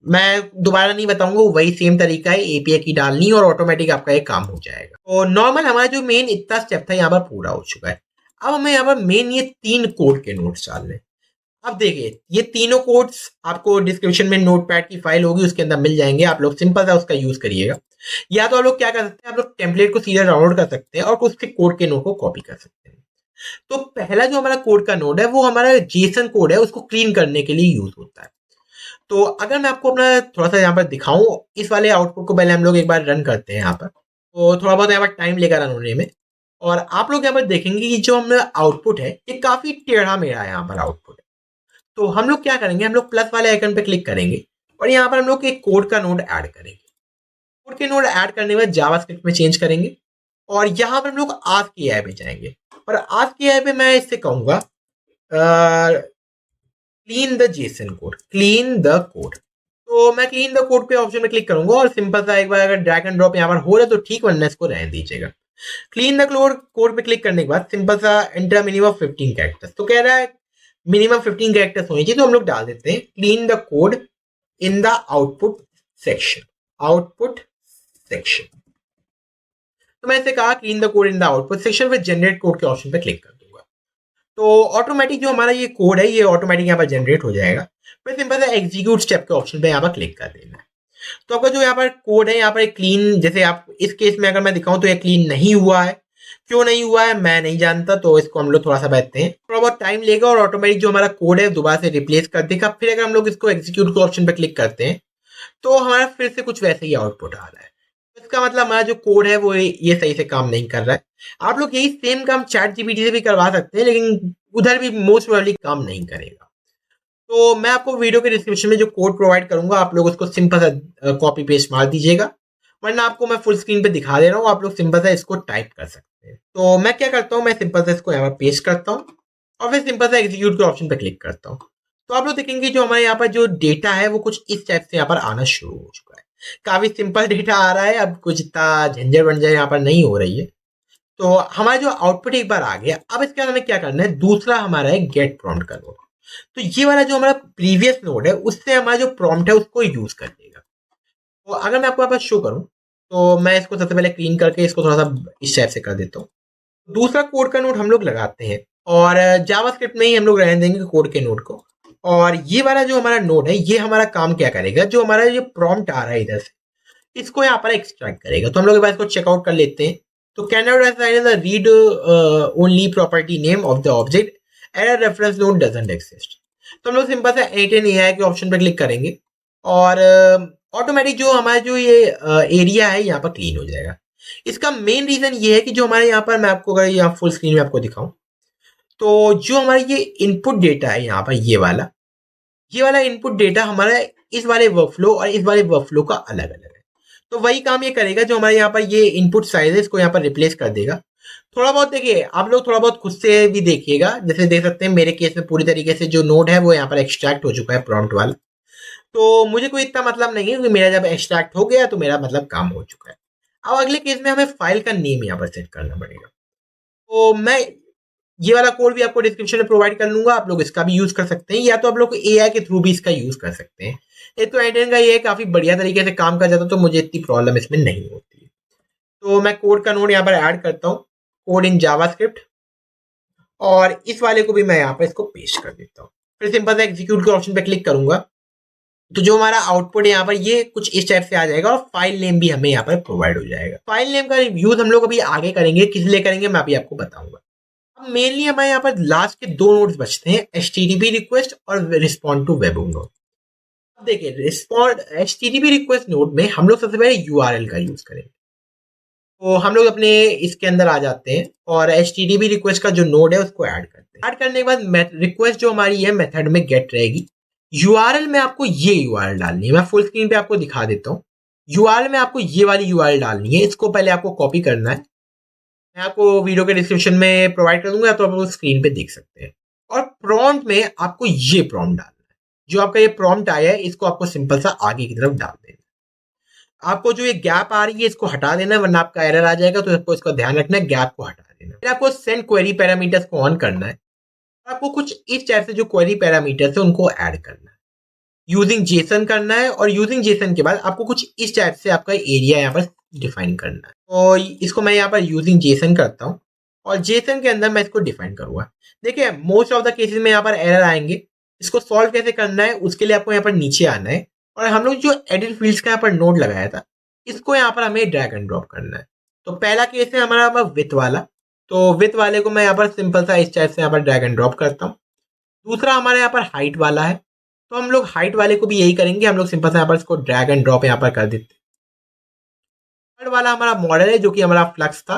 मैं दोबारा नहीं बताऊंगा, वही सेम तरीका है, एपीआई की डालनी और ऑटोमेटिक आपका ये काम हो जाएगा। तो नॉर्मल हमारा जो मेन इतना स्टेप था यहाँ पर पूरा हो चुका है। अब हमें यहाँ पर मेन ये 3 कोड के नोट्स डालने। अब देखिए ये तीनों कोड्स आपको डिस्क्रिप्शन में नोटपैड की फाइल होगी उसके अंदर मिल जाएंगे, आप लोग सिंपल सा उसका यूज करिएगा। या तो आप लोग क्या कर सकते हैं, आप लोग टेम्पलेट को सीधा डाउनलोड कर सकते हैं और उसके कोड के नोट को कॉपी कर सकते हैं। तो पहला जो हमारा कोड का नोड है वो हमारा जेसन कोड है, उसको क्लीन करने के लिए यूज होता है। तो अगर मैं आपको अपना थोड़ा सा यहाँ पर दिखाऊं, इस वाले आउटपुट को पहले हम लोग एक बार रन करते हैं यहाँ पर। तो थोड़ा बहुत यहाँ पर टाइम लेगा रन होने में, और आप लोग यहाँ पर देखेंगे कि जो हमारा आउटपुट है ये काफी टेढ़ा मेढ़ा है यहाँ पर आउटपुट। तो हम लोग क्या करेंगे, हम लोग प्लस वाले आइकन पे क्लिक करेंगे और यहाँ पर हम लोग एक कोड का नोड ऐड करेंगे। कोड के नोड ऐड करने के बाद जावास्क्रिप्ट में चेंज करेंगे और यहाँ पर हम लोग आस्क एआई पे जाएंगे और आस्क एआई पे मैं इससे कहूंगा clean the Jason code, clean the code. तो मैं क्लीन द कोड पे ऑप्शन में क्लिक करूंगा और सिंपल सा एक बार अगर ड्रैग एंड ड्रॉप यहाँ पर हो रहा है तो ठीक, वरना इसको रहने दीजिएगा। क्लीन द कोड पे क्लिक करने के बाद सिंपल सा एंटर मिनिमम 15 कैरेक्टर्स, तो कह रहा है मिनिमम 15 कैरेक्टर्स होनी चाहिए, तो हम लोग डाल देते हैं clean the code in the output section, output section. तो मैंने कहा clean the code in the output section, फिर जनरेट कोड के ऑप्शन पे क्लिक कर दूंगा। तो ऑटोमेटिक जो हमारा ये कोड है ये ऑटोमेटिक यहाँ पर जनरेट हो जाएगा। फिर सिंपल सा एग्जीक्यूट स्टेप के ऑप्शन पे यहाँ पर क्लिक कर देना है। तो आपका जो यहाँ पर कोड है यहाँ पर क्लीन, जैसे आप इस केस में अगर मैं दिखाऊं तो ये क्लीन नहीं हुआ है। क्यों नहीं हुआ है मैं नहीं जानता, तो इसको हम लोग थोड़ा सा बैठते हैं, थोड़ा बहुत टाइम लेगा और ऑटोमेटिक जो हमारा कोड है दोबारा से रिप्लेस कर देगा। फिर अगर हम लोग इसको एग्जीक्यूट के ऑप्शन पे क्लिक करते हैं तो हमारा फिर से कुछ वैसे ही आउटपुट आ रहा है। इसका मतलब हमारा जो कोड है वो ये सही से काम नहीं कर रहा है। आप लोग यही सेम काम चैट जीपीटी से भी करवा सकते हैं, लेकिन उधर भी मोस्ट प्रोबेबली काम नहीं करेगा। तो मैं आपको वीडियो के डिस्क्रिप्शन में जो कोड प्रोवाइड करूंगा आप लोग उसको सिंपल सा कॉपी पेस्ट मार दीजिएगा, वरना आपको मैं फुल स्क्रीन पे दिखा दे रहा हूँ, आप लोग सिंपल सा इसको टाइप कर सकते हैं। तो मैं क्या करता हूँ, मैं सिंपल सा इसको यहाँ पर पेस्ट करता हूँ और फिर सिंपल सा एग्जीक्यूट के ऑप्शन पे क्लिक करता हूँ। तो आप लोग देखेंगे जो हमारे यहाँ पर जो डेटा है वो कुछ इस टाइप से यहाँ पर आना शुरू हो चुका है। काफी सिंपल डेटा आ रहा है, अब कुछ इतना झंझट वंझट यहाँ पर नहीं हो रही है। तो हमारा जो आउटपुट एक बार आ गया, अब इसके बाद हमें क्या करना है, दूसरा हमारा है गेट प्रॉम्प्ट का नोड। तो ये वाला जो हमारा प्रीवियस नोड है उससे हमारा जो प्रॉम्प्ट है उसको यूज कर देगा। तो अगर मैं आपको यहाँ पर शो करूँ तो मैं इसको सबसे पहले क्लीन करके इसको थोड़ा सा इस टाइप से कर देता हूँ। दूसरा कोड का नोड हम लोग लगाते हैं और जावास्क्रिप्ट में ही हम लोग रहने देंगे कोड के नोड को। और ये वाला जो हमारा नोड है ये हमारा काम क्या करेगा, जो हमारा जो प्रॉम्प्ट आ रहा है इधर से इसको यहाँ पर एक्सट्रैक्ट करेगा। तो हम लोग इसको चेकआउट कर लेते हैं। तो can not assign the read only property name of the object, error reference node doesn't exist. तो हम लोग सिंपल सा एट एआई के ऑप्शन पर क्लिक करेंगे और ऑटोमेटिक जो हमारा जो ये एरिया है यहाँ पर क्लीन हो जाएगा। इसका मेन रीजन ये है कि जो हमारे यहाँ पर मैं आपको अगर यहाँ फुल स्क्रीन में आपको दिखाऊं तो जो हमारा ये इनपुट डेटा है यहाँ पर ये वाला इनपुट डेटा हमारा इस वाले वर्कफ्लो और इस वाले वर्कफ्लो का अलग अलग है। तो वही काम ये करेगा, जो हमारे यहाँ पर ये इनपुट साइज है इसको यहाँ पर रिप्लेस कर देगा। थोड़ा बहुत देखिए आप लोग थोड़ा बहुत खुद से भी देखिएगा, जैसे देख सकते हैं मेरे केस में पूरी तरीके से जो नोड है वो यहाँ पर एक्सट्रैक्ट हो चुका है प्रॉम्प्ट वाला। तो मुझे कोई इतना मतलब नहीं है कि मेरा जब एक्सट्रैक्ट हो गया तो मेरा मतलब काम हो चुका है। अब अगले केस में हमें फाइल का नेम यहाँ पर सेट करना पड़ेगा। तो मैं ये वाला कोड भी आपको डिस्क्रिप्शन में प्रोवाइड कर लूंगा, आप लोग इसका भी यूज कर सकते हैं, या तो आप लोग एआई के थ्रू भी इसका यूज कर सकते हैं। ये तो एंड का ये काफी बढ़िया तरीके से काम कर जाता है, तो मुझे इतनी प्रॉब्लम इसमें नहीं होती। तो मैं कोड का नोड यहाँ पर ऐड करता हूँ, कोड इन जावास्क्रिप्ट, और इस वाले को भी मैं यहाँ पर इसको पेस्ट कर देता हूँ। फिर सिंपल से एग्जीक्यूट के ऑप्शन पे क्लिक करूंगा, तो जो हमारा आउटपुट है यहाँ पर ये कुछ इस टाइप से आ जाएगा, और फाइल नेम भी हमें यहाँ पर प्रोवाइड हो जाएगा। फाइल नेम का यूज हम लोग अभी आगे करेंगे, किस लिए करेंगे मैं अभी आपको बताऊंगा। अब मेनली हमारे यहाँ पर लास्ट के दो नोड्स बचते हैं, HTTP रिक्वेस्ट और रिस्पॉन्ड टू वेब नोड। अब देखिए, रिस्पॉन्ड HTTP रिक्वेस्ट नोड में हम लोग सबसे पहले URL का यूज करेंगे। तो हम लोग अपने इसके अंदर आ जाते हैं और HTTP रिक्वेस्ट का जो नोड है उसको ऐड करते हैं। ऐड करने के बाद रिक्वेस्ट जो हमारी है मेथड में गेट रहेगी। URL में आपको ये URL डालनी है, मैं फुल स्क्रीन पे आपको दिखा देता हूँ। URL में आपको ये वाली URL डालनी है, इसको पहले आपको कॉपी करना है। मैं आपको वीडियो के डिस्क्रिप्शन में प्रोवाइड कर दूंगा, तो आप लोग स्क्रीन पे देख सकते हैं। और प्रॉम्प्ट में आपको ये प्रॉम्प्ट डालना है, जो आपका ये प्रॉम्प्ट आया है इसको आपको सिंपल सा आगे की तरफ डाल देना। आपको जो ये गैप आ रही है इसको हटा देना, वरना आपका एरर आ जाएगा, तो आपको इसका ध्यान रखना है, गैप को हटा देना। फिर आपको सेंड क्वेरी पैरामीटर्स को ऑन करना है। आपको कुछ इस टाइप से जो क्वेरी पैरामीटर्स है उनको ऐड करना है, यूजिंग जेसन करना है, और यूजिंग जेसन के बाद आपको कुछ इस टाइप से आपका एरिया यहाँ पर डिफाइन करना है। तो इसको मैं यहाँ पर यूजिंग जेसन करता हूँ, और जेसन के अंदर मैं इसको डिफाइन करूंगा। देखिए, मोस्ट ऑफ द केसेस में यहाँ पर एरर आएंगे, इसको सॉल्व कैसे करना है उसके लिए आपको यहाँ पर नीचे आना है, और हम लोग जो एडिट फील्ड्स का यहाँ पर नोड लगाया था इसको यहाँ पर हमें ड्रैग एंड ड्रॉप करना है। तो पहला केस है हमारा विथ वाला, तो विथ वाले को मैं यहाँ पर सिंपल सा इस टाइप से यहाँ पर ड्रैग एंड ड्रॉप करता हूँ। दूसरा हमारे यहाँ पर हाइट वाला है, तो हम लोग हाइट वाले को भी यही करेंगे, हम लोग सिंपल से यहाँ पर इसको ड्रैग एंड ड्रॉप यहाँ पर कर देते हैं। थर्ड वाला हमारा मॉडल है जो कि हमारा फ्लक्स था,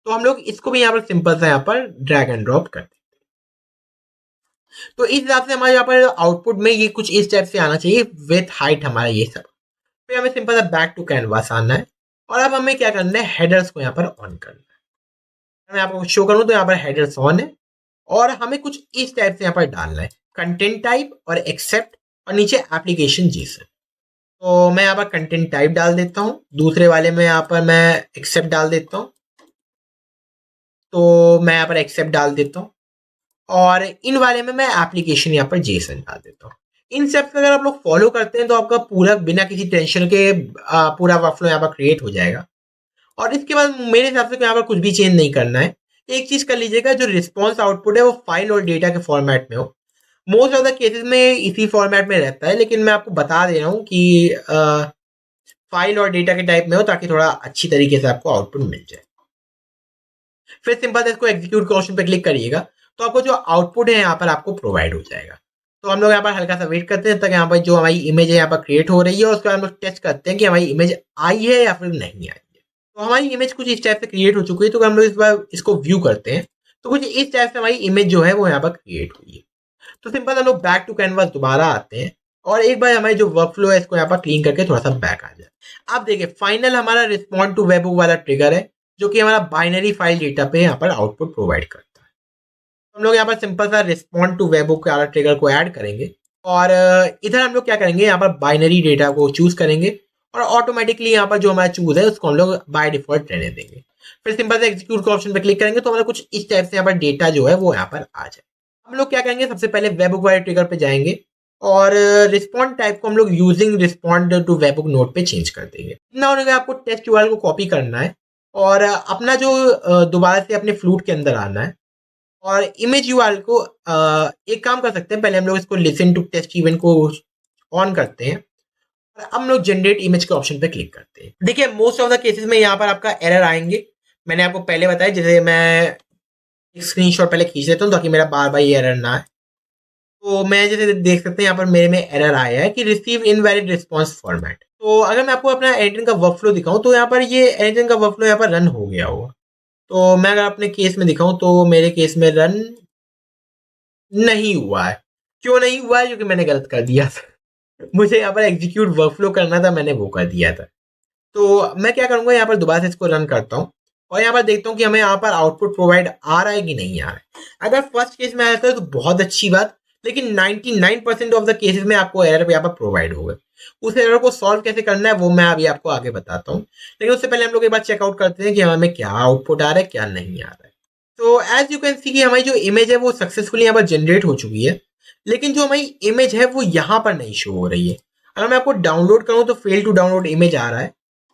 तो हम लोग इसको भी यहाँ पर सिंपल सा यहाँ पर ड्रैग एंड ड्रॉप कर देते हैं। तो इस हिसाब से हमारे यहाँ पर आउटपुट में ये कुछ इस टाइप से आना चाहिए, विथ हाइट हमारा ये सब। फिर हमें सिंपल सा बैक टू कैनवास आना है, और अब हमें क्या करना है, हेडर्स को यहाँ पर ऑन करना है। मैं आपको शो करूँ तो यहाँ पर हेडर्स ऑन है, और हमें कुछ इस टाइप से यहाँ पर डालना है, कंटेंट टाइप और एक्सेप्ट, और नीचे एप्लीकेशन जेसन। तो मैं यहाँ पर कंटेंट टाइप डाल देता हूँ, दूसरे वाले में यहाँ पर मैं एक्सेप्ट डाल देता हूँ, तो मैं यहाँ पर एक्सेप्ट डाल देता हूँ, और इन वाले में मैं एप्लीकेशन यहाँ पर जेसन डाल देता हूँ। इन सब अगर आप लोग फॉलो करते हैं तो आपका पूरा बिना किसी टेंशन के पूरा वर्कफ्लो यहाँ पर क्रिएट हो जाएगा। और इसके बाद मेरे हिसाब से यहाँ पर कुछ भी चेंज नहीं करना है। एक चीज कर लीजिएगा, जो रिस्पॉन्स आउटपुट है वो फाइल और डेटा के फॉर्मेट में हो। मोस्ट ऑफ द केसेस में इसी फॉर्मेट में रहता है, लेकिन मैं आपको बता दे रहा हूँ कि फाइल और डेटा के टाइप में हो, ताकि थोड़ा अच्छी तरीके से आपको आउटपुट मिल जाए। फिर सिंपल से इसको एग्जीक्यूट के ऑप्शन पे क्लिक करिएगा, तो आपको जो आउटपुट है यहाँ पर आपको प्रोवाइड हो जाएगा। तो हम लोग यहाँ पर हल्का सा वेट करते हैं तक यहाँ पर जो हमारी इमेज है यहाँ पर क्रिएट हो रही है, उसके बाद हम लोग टेस्ट करते हैं कि हमारी इमेज आई है या फिर नहीं आई है। तो हमारी इमेज कुछ इस टाइप से क्रिएट हो चुकी है, तो हम लोग इस बार इसको व्यू करते हैं, तो कुछ इस टाइप से हमारी इमेज जो है वो यहाँ पर क्रिएट हुई है। तो सिंपल हम लोग बैक टू कैनवास दोबारा आते हैं, और एक बार हमारी जो वर्कफ्लो है इसको यहाँ पर क्लीन करके थोड़ा सा बैक आ जाए। अब देखिए, फाइनल हमारा रिस्पॉन्ड टू वेबहुक वाला ट्रिगर है, जो कि हमारा बाइनरी फाइल डेटा पे यहाँ पर आउटपुट प्रोवाइड करता है। हम लोग यहाँ पर सिंपल सा रिस्पॉन्ड टू वेबहुक वाला ट्रिगर को ऐड करेंगे, और इधर हम लोग क्या करेंगे, यहाँ पर बाइनरी डेटा को चूज करेंगे, और ऑटोमेटिकली यहाँ पर जो हमारा चूज है उसको हम लोग बाय डिफॉल्ट रहने देंगे। फिर सिंपल से एग्जीक्यूट के ऑप्शन पे क्लिक करेंगे, तो हमारा कुछ इस टाइप से यहाँ पर डेटा जो है वो यहाँ पर आ जाए। हम लोग क्या करेंगे, सबसे पहले वेबहुक वाले ट्रिगर पे जाएंगे, और रिस्पॉन्ड टाइप को हम लोग using respond to webhook node पे चेंज कर देंगे। इतना होने के आपको टेस्ट यूआरएल को कॉपी करना है, और अपना जो दोबारा से अपने फ्लूट के अंदर आना है, और इमेज यूआरएल को एक काम कर सकते हैं, पहले हम लोग इसको लिसन टू टेस्ट इवेंट को ऑन करते हैं, और अब हम लोग जनरेट इमेज के ऑप्शन पे क्लिक करते हैं। देखिए, मोस्ट ऑफ द केसेस में यहाँ पर आपका एरर आएंगे, मैंने आपको पहले बताया। जैसे मैं एक स्क्रीनशॉट पहले खींच लेता हूँ ताकि मेरा बार बार ये एरर ना आए। तो मैं जैसे देख सकते हैं यहाँ पर मेरे में एरर आया है कि रिसीव इनवैलिड रिस्पॉन्स फॉर्मेट। तो अगर मैं आपको अपना एडिटिंग का वर्कफ्लो दिखाऊं, तो यहाँ पर ये एडिटिंग का वर्कफ्लो यहाँ पर रन हो गया होगा। तो मैं अगर अपने केस में दिखाऊं, तो मेरे केस में रन नहीं हुआ है। क्यों नहीं हुआ है? क्योंकि मैंने गलत कर दिया था। मुझे यहाँ पर एग्जीक्यूट वर्कफ्लो करना था, मैंने वो कर दिया था। तो मैं क्या करूंगा, यहाँ पर दोबारा से इसको रन करता हूँ, और यहाँ पर देखता हूँ कि हमें यहाँ पर आउटपुट प्रोवाइड आ रहा है कि नहीं आ रहा है। अगर फर्स्ट केस में आ जाता है तो बहुत अच्छी बात, लेकिन 99% ऑफ द केसेस में आपको एरर यहाँ पर प्रोवाइड होगा। उस एरर को सॉल्व कैसे करना है वो मैं अभी आपको आगे बताता हूँ, लेकिन उससे पहले हम लोग एक बार चेकआउट करते हैं कि हमें क्या आउटपुट आ रहा है, क्या नहीं आ रहा है। तो एज यू कैन सी कि हमारी जो इमेज है वो सक्सेसफुली यहाँ पर जनरेट हो चुकी है, लेकिन जो हमारी इमेज है वो यहाँ पर नहीं शो हो रही है। अगर मैं आपको डाउनलोड करूँ तो फेल टू डाउनलोड इमेज आ रहा है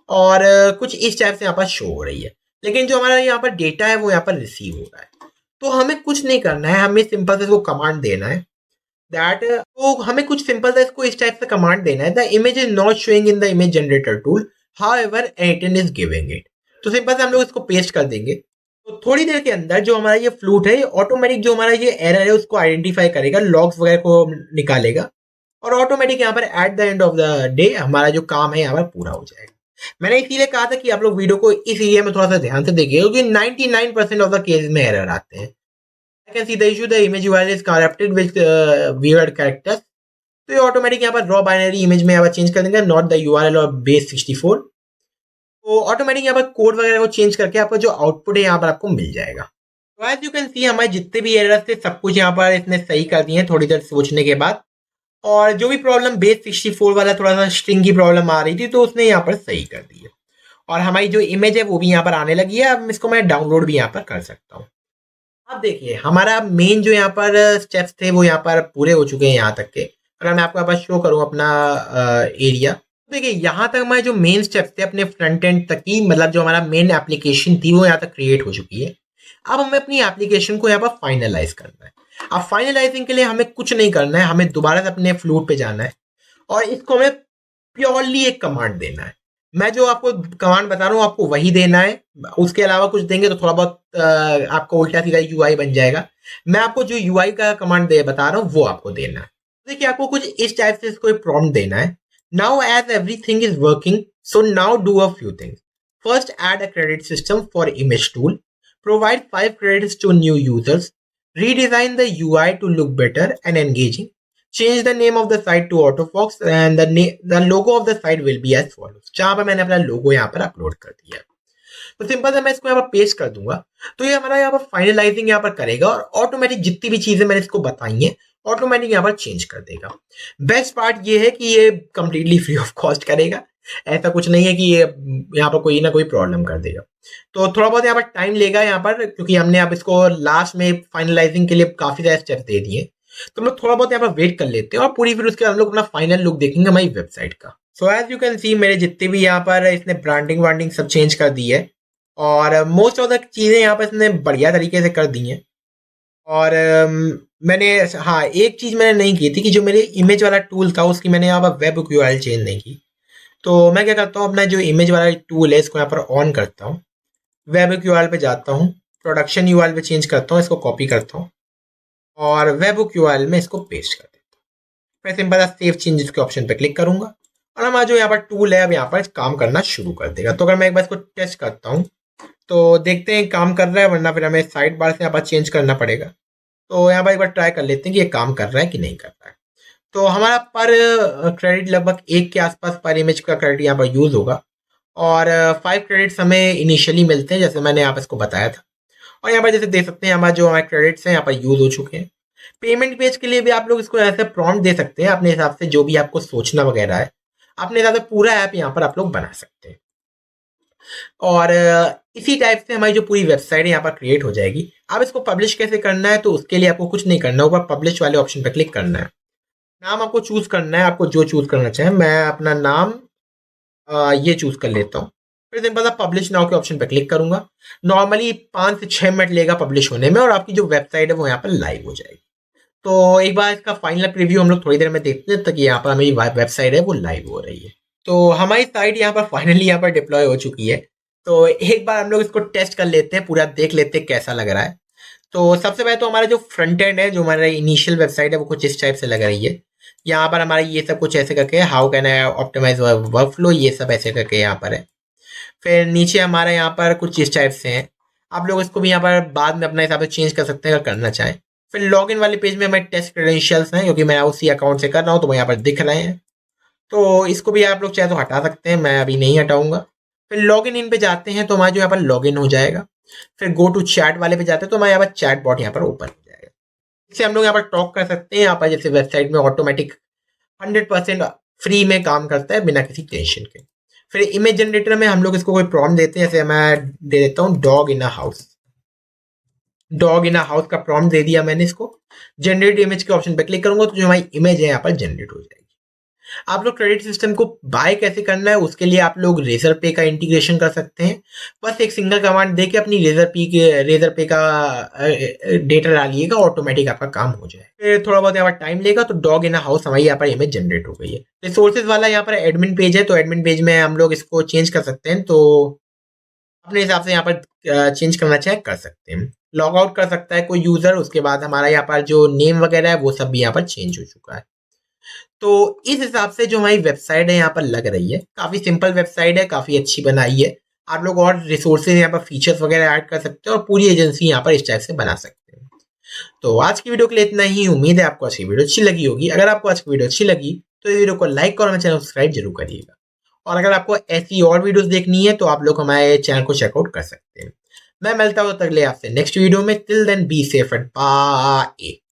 और कुछ इस टाइप से यहाँ पर शो हो रही है, लेकिन जो हमारा यहाँ पर डेटा है वो यहाँ पर रिसीव हो रहा है। तो हमें कुछ नहीं करना है, हमें सिंपल से इसको कमांड देना है दैट, तो हमें कुछ सिंपल सा इसको इस टाइप से कमांड देना है, the image is not showing in the image generator tool, however Airtel is giving it. तो सिंपल से हम लोग इसको पेस्ट कर देंगे। तो थोड़ी देर के अंदर जो हमारा ये फ्लूट है, ऑटोमेटिक जो हमारा ये एरर है उसको आइडेंटिफाई करेगा, लॉग्स वगैरह को निकालेगा और ऑटोमेटिक यहाँ पर at the end of the day हमारा जो काम है यहाँ पर पूरा हो जाएगा। मैंने इसीलिए कहा था कि आप लोग वीडियो को इस एरिया में थोड़ा सा ध्यान से देखिए, क्योंकि 99% ऑफ द केसेस में एरर आते हैं। I can see the issue, the image URL is corrupted with weird characters. तो ये ऑटोमेटिक यहाँ पर रॉ बाइनरी इमेज में यहाँ पर चेंज कर देंगे, नॉट द URL और बेस 64। तो ऑटोमेटिक यहाँ पर कोड वगैरह को चेंज करके आपका जो आउटपुट है यहाँ पर आपको मिल जाएगा। तो एज यू कैन सी हमारे जितने भी एरर्स थे सब कुछ यहाँ पर इसने सही कर दिए हैं थोड़ी देर सोचने के बाद। और जो भी प्रॉब्लम बेस 64 वाला थोड़ा सा स्ट्रिंग की प्रॉब्लम आ रही थी तो उसने यहाँ पर सही कर दी है और हमारी जो इमेज है वो भी यहाँ पर आने लगी है। अब इसको मैं डाउनलोड भी यहाँ पर कर सकता हूँ। अब देखिए हमारा मेन जो यहाँ पर स्टेप्स थे वो यहाँ पर पूरे हो चुके हैं यहाँ तक के। अगर मैं आपको यहाँ पर शो करूँ अपना एरिया, देखिए यहाँ तक हमारे जो मेन स्टेप्स थे अपने फ्रंट एंड तक की, मतलब जो हमारा मेन एप्लीकेशन थी वो यहाँ तक क्रिएट हो चुकी है। अब हमें अपनी एप्लीकेशन को यहाँ पर फाइनलाइज करना है। अब फाइनलाइजिंग के लिए हमें कुछ नहीं करना है, हमें दोबारा से अपने फ्लूट पे जाना है और इसको हमें प्योरली एक कमांड देना है। मैं जो आपको कमांड बता रहा हूँ आपको वही देना है, उसके अलावा कुछ देंगे तो थोड़ा बहुत आपको उल्टा सीधा यूआई बन जाएगा। मैं आपको जो यूआई का कमांड बता रहा हूँ वो आपको देना है। देखिए आपको कुछ इस टाइप से इसको प्रॉम्प्ट देना है। Now as everything is working, so now do a few things. First add a credit system for image tool, provide 5 credits to new users, redesign the UI to look better and engaging, change the name of the site to AutoFox and the logo of the site will be as follows। जहां पर मैंने अपना लोगो यहाँ पर upload कर दिया, तो simple से मैं इसको यहाँ पर पेस्ट कर दूंगा तो ये हमारा यहाँ पर फाइनलाइजिंग यहाँ पर करेगा और ऑटोमेटिक जितनी भी चीजें मैंने इसको बताई हैं ऑटोमेटिक यहाँ पर चेंज कर देगा। बेस्ट पार्ट ये है कि ये कंप्लीटली फ्री ऑफ कॉस्ट करेगा, ऐसा कुछ नहीं है कि ये यहाँ पर कोई ना कोई प्रॉब्लम कर देगा। तो थोड़ा बहुत यहाँ पर टाइम लेगा यहाँ पर, क्योंकि हमने अब इसको लास्ट में फाइनलाइजिंग के लिए काफी सारे स्टेप्स दे दिए, तो हम लोग थोड़ा बहुत यहाँ पर वेट कर लेते हैं और पूरी फिर उसके बाद हम लोग अपना फाइनल लुक देखेंगे हमारी वेबसाइट का। So as you can see मेरे जितने भी यहाँ पर इसने ब्रांडिंग वांडिंग सब चेंज कर दी है और मोस्ट ऑफ द चीजें यहाँ पर इसने बढ़िया तरीके से कर दी हैं। और मैंने हाँ एक चीज मैंने नहीं की थी कि जो मेरे इमेज वाला टूल था उसकी मैंने यहाँ पर वेब URL चेंज नहीं की। तो मैं क्या करता हूँ, अपना जो इमेज वाला टूल है इसको यहाँ पर ऑन करता हूँ, वेब URL पे जाता हूँ, प्रोडक्शन URL पे चेंज करता हूँ, इसको कॉपी करता हूँ और वेब URL में इसको पेस्ट कर देता हूँ। फिर सिंपल सेव चेंजेस के ऑप्शन पे क्लिक करूंगा और हमारा जो यहाँ पर टूल है अब यहाँ पर काम करना शुरू कर देगा। तो अगर मैं एक बार इसको टेस्ट करता हूँ तो देखते हैं काम कर रहा है, वरना फिर हमें साइड बार से यहाँ पर चेंज करना पड़ेगा। तो यहाँ पर एक बार ट्राई कर लेते हैं कि ये काम कर रहा है कि नहीं कर रहा है। तो हमारा पर क्रेडिट लगभग 1 के आसपास पर इमेज का क्रेडिट यहाँ पर यूज होगा और 5 क्रेडिट्स हमें इनिशियली मिलते हैं जैसे मैंने यहाँ पर इसको बताया था। और यहाँ पर जैसे देख सकते हैं हमारे जो हमारे क्रेडिट्स हैं यहाँ पर यूज हो चुके हैं। पेमेंट पेज के लिए भी आप लोग इसको ऐसे प्रॉम्प्ट दे सकते हैं अपने हिसाब से, जो भी आपको सोचना वगैरह है अपने हिसाब से पूरा ऐप यहाँ पर आप लोग बना सकते हैं। और इसी टाइप से हमारी जो पूरी वेबसाइट है यहाँ पर क्रिएट हो जाएगी। अब इसको पब्लिश कैसे करना है, तो उसके लिए आपको कुछ नहीं करना होगा, पब्लिश वाले ऑप्शन पर क्लिक करना है। नाम आपको चूज करना है, आपको जो चूज करना चाहे। मैं अपना नाम ये चूज कर लेता हूँ। फिर सिंपल सा पब्लिश नाउ के ऑप्शन पर क्लिक करूंगा। नॉर्मली 5 से 6 मिनट लेगा पब्लिश होने में और आपकी जो वेबसाइट है वो यहाँ पर लाइव हो जाएगी। तो एक बार इसका फाइनल प्रीव्यू हम लोग थोड़ी देर में देखते हैं, तक यहाँ पर हमारी वेबसाइट है वो लाइव हो रही है। तो हमारी साइट यहाँ पर फाइनली यहाँ पर डिप्लॉय हो चुकी है। तो एक बार हम लोग इसको टेस्ट कर लेते हैं, पूरा देख लेते हैं कैसा लग रहा है। तो सबसे पहले तो हमारा जो फ्रंट एंड है, जो हमारा इनिशियल वेबसाइट है वो कुछ इस टाइप से लग रही है। यहाँ पर हमारा ये सब कुछ ऐसे करके how can I optimise workflow, ये सब ऐसे करके यहाँ पर है। फिर नीचे हमारा यहाँ पर कुछ इस टाइप से हैं। आप लोग इसको भी यहाँ पर बाद में अपने हिसाब से चेंज कर सकते हैं अगर करना चाहें। फिर लॉगिन वाले पेज में हमारे टेस्ट क्रेडेंशियल्स हैं, क्योंकि मैं उसी अकाउंट से कर रहा हूँ तो वो यहाँ पर दिख रहे हैं। तो इसको भी आप लोग चाहे तो हटा सकते हैं, मैं अभी नहीं हटाऊंगा। फिर लॉगिन इन पे जाते हैं तो हमारा जो यहाँ पर लॉगिन हो जाएगा। फिर गो टू चैट वाले पे जाते हैं तो हमारे यहाँ पर चैट बॉट यहाँ पर ओपन हो जाएगा। इससे हम लोग यहाँ पर टॉक कर सकते हैं। यहाँ पर जैसे वेबसाइट में ऑटोमेटिक 100% फ्री में काम करता है बिना किसी टेंशन के। फिर इमेज जनरेटर में हम लोग इसको कोई प्रॉम्प्ट देते हैं, जैसे मैं दे देता हूँ dog in a house. Dog in a house का प्रॉम्प्ट दे दिया मैंने इसको। जनरेट इमेज के ऑप्शन पे क्लिक करूंगा तो जो हमारी इमेज है यहाँ पर जनरेट हो जाएगी। आप लोग क्रेडिट सिस्टम को बाय कैसे करना है उसके लिए आप लोग रेजर पे का इंटीग्रेशन कर सकते हैं। बस एक सिंगल कमांड देके अपनी रेजर पे का डेटा डालिएगा, ऑटोमेटिक आपका काम हो जाए। फिर थोड़ा बहुत यहाँ पर टाइम लेगा तो डॉग इन हाउस हमारी यहाँ पर इमेज जनरेट हो गई है। रिसोर्सेज वाला यहाँ पर एडमिन पेज है, तो एडमिन पेज में हम लोग इसको चेंज कर सकते हैं, तो अपने हिसाब से यहाँ पर चेंज करना चाहे कर सकते हैं। लॉग आउट कर सकता है कोई यूजर, उसके बाद हमारा यहाँ पर जो नेम वगैरह है वो सब भी यहाँ पर चेंज हो चुका है। तो इस हिसाब से जो हमारी वेबसाइट है यहाँ पर लग रही है, काफी सिंपल वेबसाइट है, काफी अच्छी बनाई है। आप लोग और रिसोर्सेज यहाँ पर फीचर्स वगैरह ऐड कर सकते हैं और पूरी एजेंसी यहाँ पर इस टाइप से बना सकते हैं। तो आज की वीडियो के लिए इतना ही। उम्मीद है आपको आज की वीडियो अच्छी लगी होगी। अगर आपको आज की वीडियो अच्छी लगी तो इस वीडियो को लाइक और हमारे चैनल को सब्सक्राइब जरूर करिएगा। और अगर आपको ऐसी और वीडियोस देखनी है तो आप लोग हमारे चैनल को चेकआउट कर सकते हैं। मैं मिलता हूँ अगले आपसे नेक्स्ट वीडियो में। Till then be safe and bye.